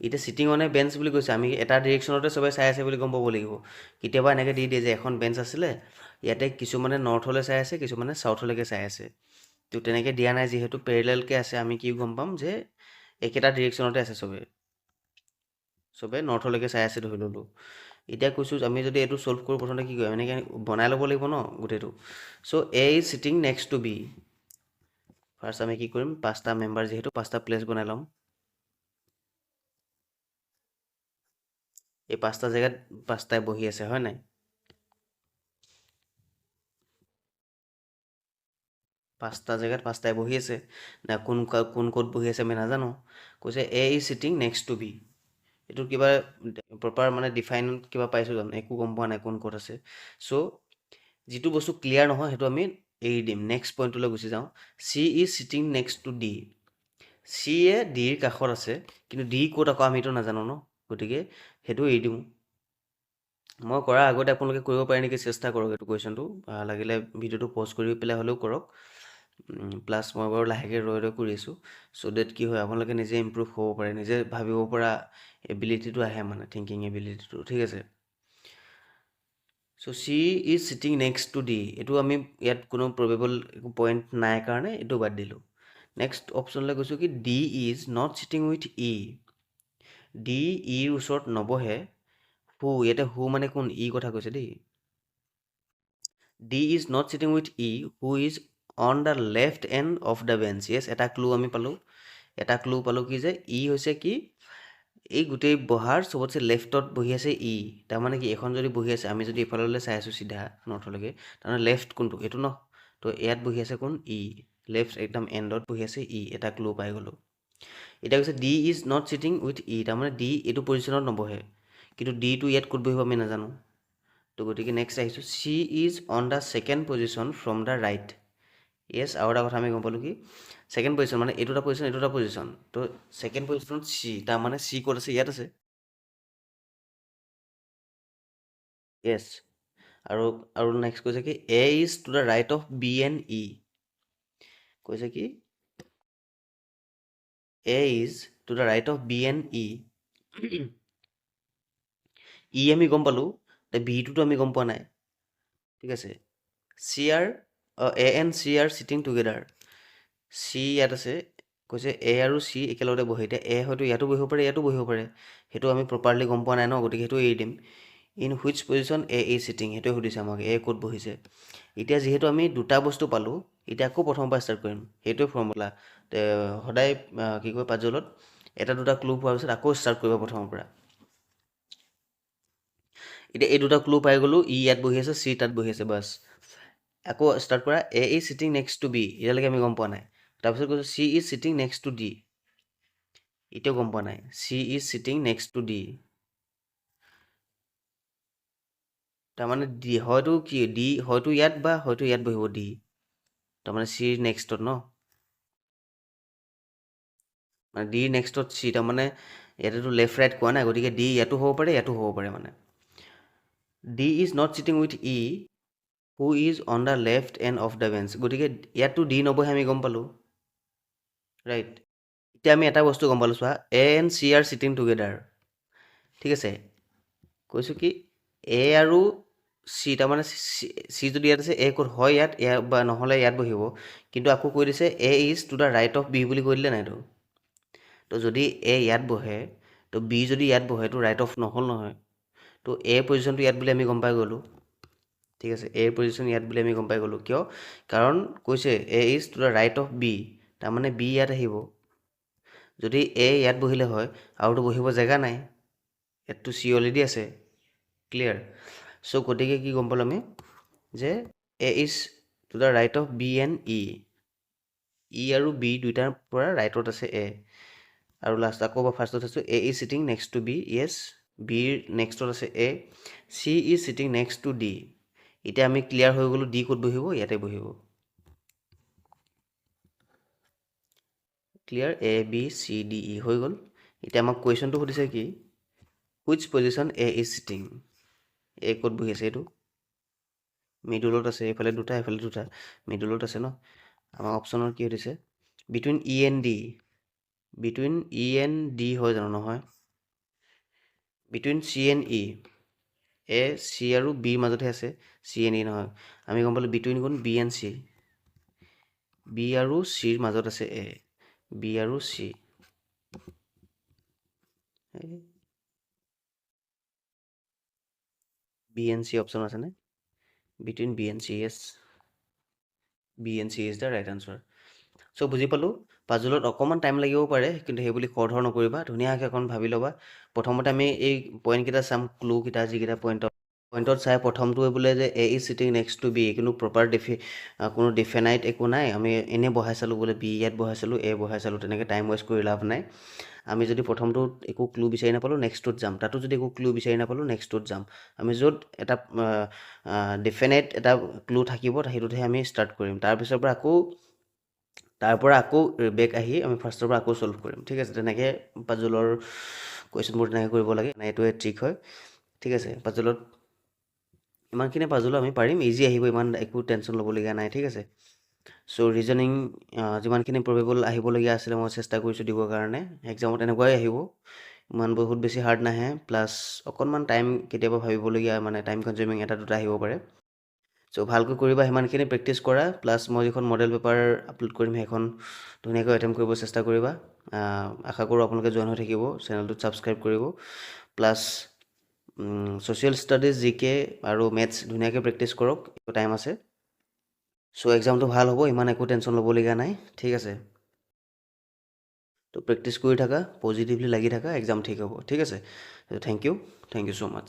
এতিয়া চিটিং অন এ বেঞ্চ বুলি কৈছে আমি এটা ডিৰেকশ্যনতে চবে চাই আছে বুলি গম পাব লাগিব কেতিয়াবা এনেকৈ দি দিয়ে যে এখন বেঞ্চ আছিলে ইয়াতে কিছুমানে নৰ্থলৈ চাই আছে কিছুমানে চাউথলৈকে চাই আছে তো তেনেকৈ দিয়া নাই যিহেতু পেৰেলেলকৈ আছে আমি কি গম পাম যে একেটা ডিৰেকশ্যনতে আছে চবে নৰ্থলৈকে চাই আছে ধৰি ল'লোঁ এতিয়া কৈছোঁ আমি যদি এইটো ছল্ভ কৰোঁ প্ৰথমতে কি কৰিম এনেকৈ বনাই ল'ব লাগিব ন গোটেইটো so' A is sitting next to B first আমি কি কৰিম 5টা মেম্বাৰ যিহেতু 5টা প্লেচ বনাই ল'ম এই 5টা জেগাত 5টাই বহি আছে হয় নাই 5টা জেগাত 5টাই বহি আছে না কোন ক'ত বহি আছে আমি নাজানো কৈছে A is sitting next to B এইটো কিবা প্ৰপাৰ মানে ডিফাইন কিবা পাইছোঁ জানো একো গম পোৱা নাই কোন ক'ত আছে চ' যিটো বস্তু ক্লিয়াৰ নহয় সেইটো আমি এৰি দিম নেক্সট পইণ্টলৈ গুচি যাওঁ C is sitting next to D C A ডিৰ কাষত আছে কিন্তু ডি ক'ত আকৌ আমিতো নাজানো ন গতিকে সেইটো এৰি দিওঁ মই কৰাৰ আগতে আপোনালোকে কৰিব পাৰে নেকি চেষ্টা কৰক এইটো কুৱেশ্যনটো লাগিলে ভিডিঅ'টো প'জ কৰি পেলাই হ'লেও কৰক প্লাছ মই বাৰু লাহেকৈ ৰৈ কৰি আছোঁ চ' ডেট কি হয় আপোনালোকে নিজে ইম্প্ৰুভ হ'ব পাৰে নিজে ভাবিব পৰা এবিলিটিটো আহে মানে থিংকিং এবিলিটিটো ঠিক আছে so' C is sitting next to D এইটো আমি ইয়াত কোনো প্ৰবেবল একো পইণ্ট নাই কাৰণে এইটো বাদ দিলোঁ নেক্সট অপশ্যনলৈ গৈছোঁ কি D is not sitting with E D ইৰ ওচৰত নবহে হু ইয়াতে হু মানে কোন ই কথা কৈছে দেই D is not sitting with E who is on the left end of the bench yes এটা ক্লু আমি পালোঁ কি যে ই হৈছে কি এই গোটেই বহাৰ চবতছে লেফ্টত বহি আছে ই তাৰমানে কি এখন যদি বহি আছে আমি যদি এইফাললৈ চাই আছোঁ চিধা নৰ্থলৈকে তাৰমানে লেফ্ট কোনটো এইটো ন তো ইয়াত বহি আছে কোন ই লেফ্ট একদম এণ্ডত বহি আছে ই এটা ক্লু পাই গ'লোঁ এতিয়া কৈছে D is not sitting with E তাৰমানে ডি এইটো পজিশ্যনত নবহে কিন্তু ডিটো ইয়াত ক'ত বহিব আমি নাজানো তো গতিকে নেক্সট আহিছোঁ C is on the second position from the right yes আৰু এটা কথা আমি গম পালোঁ কি ছেকেণ্ড পজিশ্যন মানে এইটো এটা পজিশ্যন তো ছেকেণ্ড পজিশ্যনত চি তাৰমানে চি ক'ত আছে ইয়াত আছে য়েছ আৰু নেক্সট কৈছে কি A is to the right of B and E কৈছে কি A is to the right of B and E E আমি গম পালোঁ বিটোতো আমি গম পোৱা নাই ঠিক আছে C R A and C R cheating together C ইয়াত আছে কৈছে এ আৰু চি একেলগতে বহে এতিয়া এ হয়তো ইয়াতো বহিব পাৰে ইয়াতো বহিব পাৰে সেইটো আমি প্ৰপাৰলি গম পোৱা নাই ন গতিকে সেইটো এৰি দিম in which position A E cheating সেইটোৱে সুধিছে আমাক এ ক'ত বহিছে এতিয়া যিহেতু আমি দুটা বস্তু পালোঁ এতিয়া আকৌ প্ৰথমৰ পৰা ষ্টাৰ্ট কৰিম সেইটোৱে ফৰ্মুলা সদায় কি কয় পাজলত এটা দুটা ক্লু পোৱাৰ পিছত আকৌ ষ্টাৰ্ট কৰিব প্ৰথমৰ পৰা এতিয়া এই দুটা ক্লু পাই গ'লোঁ ই ইয়াত বহি আছে চি তাত বহি আছে বাছ আকৌ ষ্টাৰ্ট কৰা A is sitting next to B এতিয়ালৈকে আমি গম পোৱা নাই তাৰপিছত কৈছোঁ C is sitting next to D এতিয়াও গম পোৱা নাই C is sitting next to D তাৰমানে ডি হয়তো কি ডি হয়তো ইয়াত বা হয়তো ইয়াত বহিব ডি তাৰমানে চিৰ নেক্সটত ন মানে ডিৰ নেক্সটত চি তাৰমানে ইয়াতেতো লেফ্ট ৰাইট কোৱা নাই গতিকে ডি ইয়াতো হ'ব পাৰে মানে D is not sitting with E who is on the left end of the bench গতিকে ইয়াততো ডি নবহে আমি গম পালোঁ ৰাইট এতিয়া আমি এটা বস্তু গম পালোঁ চোৱা A and C R cheating together ঠিক আছে কৈছোঁ কি এ আৰু চি তাৰমানে চি যদি ইয়াত আছে এ ক'ত হয় ইয়াত বা নহ'লে ইয়াত বহিব কিন্তু আকৌ কৈ দিছে A is to the right of B বুলি কৈ দিলে নাইতো তো যদি এ ইয়াত বহে তো বি যদি ইয়াত বহে তো ৰাইট অফ নহ'ল নহয় তো এ পজিশ্যনটো ইয়াত বুলি আমি গম পাই গ'লোঁ ঠিক আছে এ পজিশ্যন ইয়াত বুলি আমি গম পাই গ'লোঁ কিয় কাৰণ কৈছে A is to the right of B তাৰমানে বি ইয়াত আহিব যদি এ ইয়াত বহিলে হয় আৰুতো বহিব জেগা নাই ইয়াততো চি অলৰেডি আছে ক্লিয়াৰ চ' গতিকে কি গম পালোঁ আমি যে A is to the right of B and E আৰু বি দুইটাৰ পৰা ৰাইটত আছে এ আৰু লাষ্ট আকৌ ফাৰ্ষ্টত আছোঁ A is sitting next to B yes বিৰ নেক্সটত আছে A C is sitting next to D এতিয়া আমি ক্লিয়াৰ হৈ গ'লোঁ ডি ক'ত বহিব ইয়াতে বহিব clear A B C D E হৈ গ'ল এতিয়া আমাক কুৱেশ্যনটো সুধিছে কি which position A is sitting A ক'ত বহি আছে এইটো মিডুলত আছে, এইফালে দুটা এইফালে দুটা, মিডুলত আছে ন। আমাৰ অপশ্যনৰ কি দিছে between E and D, between E and D হয় জানো, নহয়, between C and E, A C আৰু বিৰ মাজতহে আছে, চি এণ্ড ই নহয়। আমি গম পালোঁ বিটুইন কোন, বি এণ্ড চি, বি আৰু চিৰ মাজত আছে এ, বি আৰু C, B and C option আছেনে, between B and C, yes, B and C is the right answer. So' বুজি পালোঁ, পাজলত অকণমান টাইম লাগিব পাৰে, কিন্তু সেই বুলি খৰধৰ নকৰিবা, ধুনীয়াকৈ অকণ ভাবি ল'বা। প্ৰথমতে আমি এই পইণ্টকেইটা চাম, ক্লুকেইটা যিকেইটা পইণ্টত চাই প্ৰথমটো বোলে যে A is sitting next to B, কিন্তু প্ৰপাৰ কোনো ডিফেনাইট একো নাই, আমি এনেই বহাই চালোঁ বোলে বি ইয়াত বহাই চালোঁ, এ বহাই চালোঁ, তেনেকৈ টাইম ৱেষ্ট কৰি লাভ নাই। আমি যদি প্ৰথমটোত একো ক্লু বিচাৰি নাপালোঁ নেক্সটটোত যাম, তাতো যদি একো ক্লু বিচাৰি নাপালোঁ নেক্সটটোত যাম। আমি য'ত এটা ডিফেনাইট এটা ক্লু থাকিব সেইটোতহে আমি ষ্টাৰ্ট কৰিম, তাৰপিছৰ পৰা আকৌ বেক আহি আমি ফাৰ্ষ্টৰ পৰা আকৌ ছল্ভ কৰিম, ঠিক আছে। তেনেকৈ পাজলৰ কুৱেশ্যনবোৰ তেনেকৈ কৰিব লাগে, এইটোৱে ট্ৰিক হয়, ঠিক আছে। পাজলত ইমানখিনি পাজলো আমি পাৰিম, ইজি আহিব, ইমান একো টেনশ্যন ল'বলগীয়া নাই, ঠিক আছে। চ' ৰিজনিং যিমানখিনি প্ৰবেবল আহিবলগীয়া আছিলে মই চেষ্টা কৰিছোঁ দিবৰ কাৰণে, এক্সামত এনেকুৱাই আহিব, ইমান বহুত বেছি হাৰ্ড নাহে, প্লাছ অকণমান টাইম কেতিয়াবা ভাবিবলগীয়া, মানে টাইম কনজিউমিং এটা দুটা আহিব পাৰে। চ' ভালকৈ কৰিবা, সিমানখিনি প্ৰেক্টিছ কৰা, প্লাছ মই যিখন মডেল পেপাৰ আপলোড কৰিম সেইখন ধুনীয়াকৈ এটেম্প কৰিব চেষ্টা কৰিবা। আশা কৰোঁ আপোনালোকে জইন হৈ থাকিব, চেনেলটোত ছাবস্ক্ৰাইব কৰিব, প্লাছ ছ'চিয়েল ষ্টাডিজ, জি কে আৰু মেথছ ধুনীয়াকৈ প্ৰেক্টিছ কৰক, টাইম আছে। চ' এক্সামটো ভাল হ'ব, ইমান একো টেনশ্যন ল'বলগীয়া নাই, ঠিক আছে। তো প্ৰেক্টিছ কৰি থাকা, পজিটিভলি লাগি থাকা, এক্সাম ঠিক হ'ব, ঠিক আছে। Thank you so' much.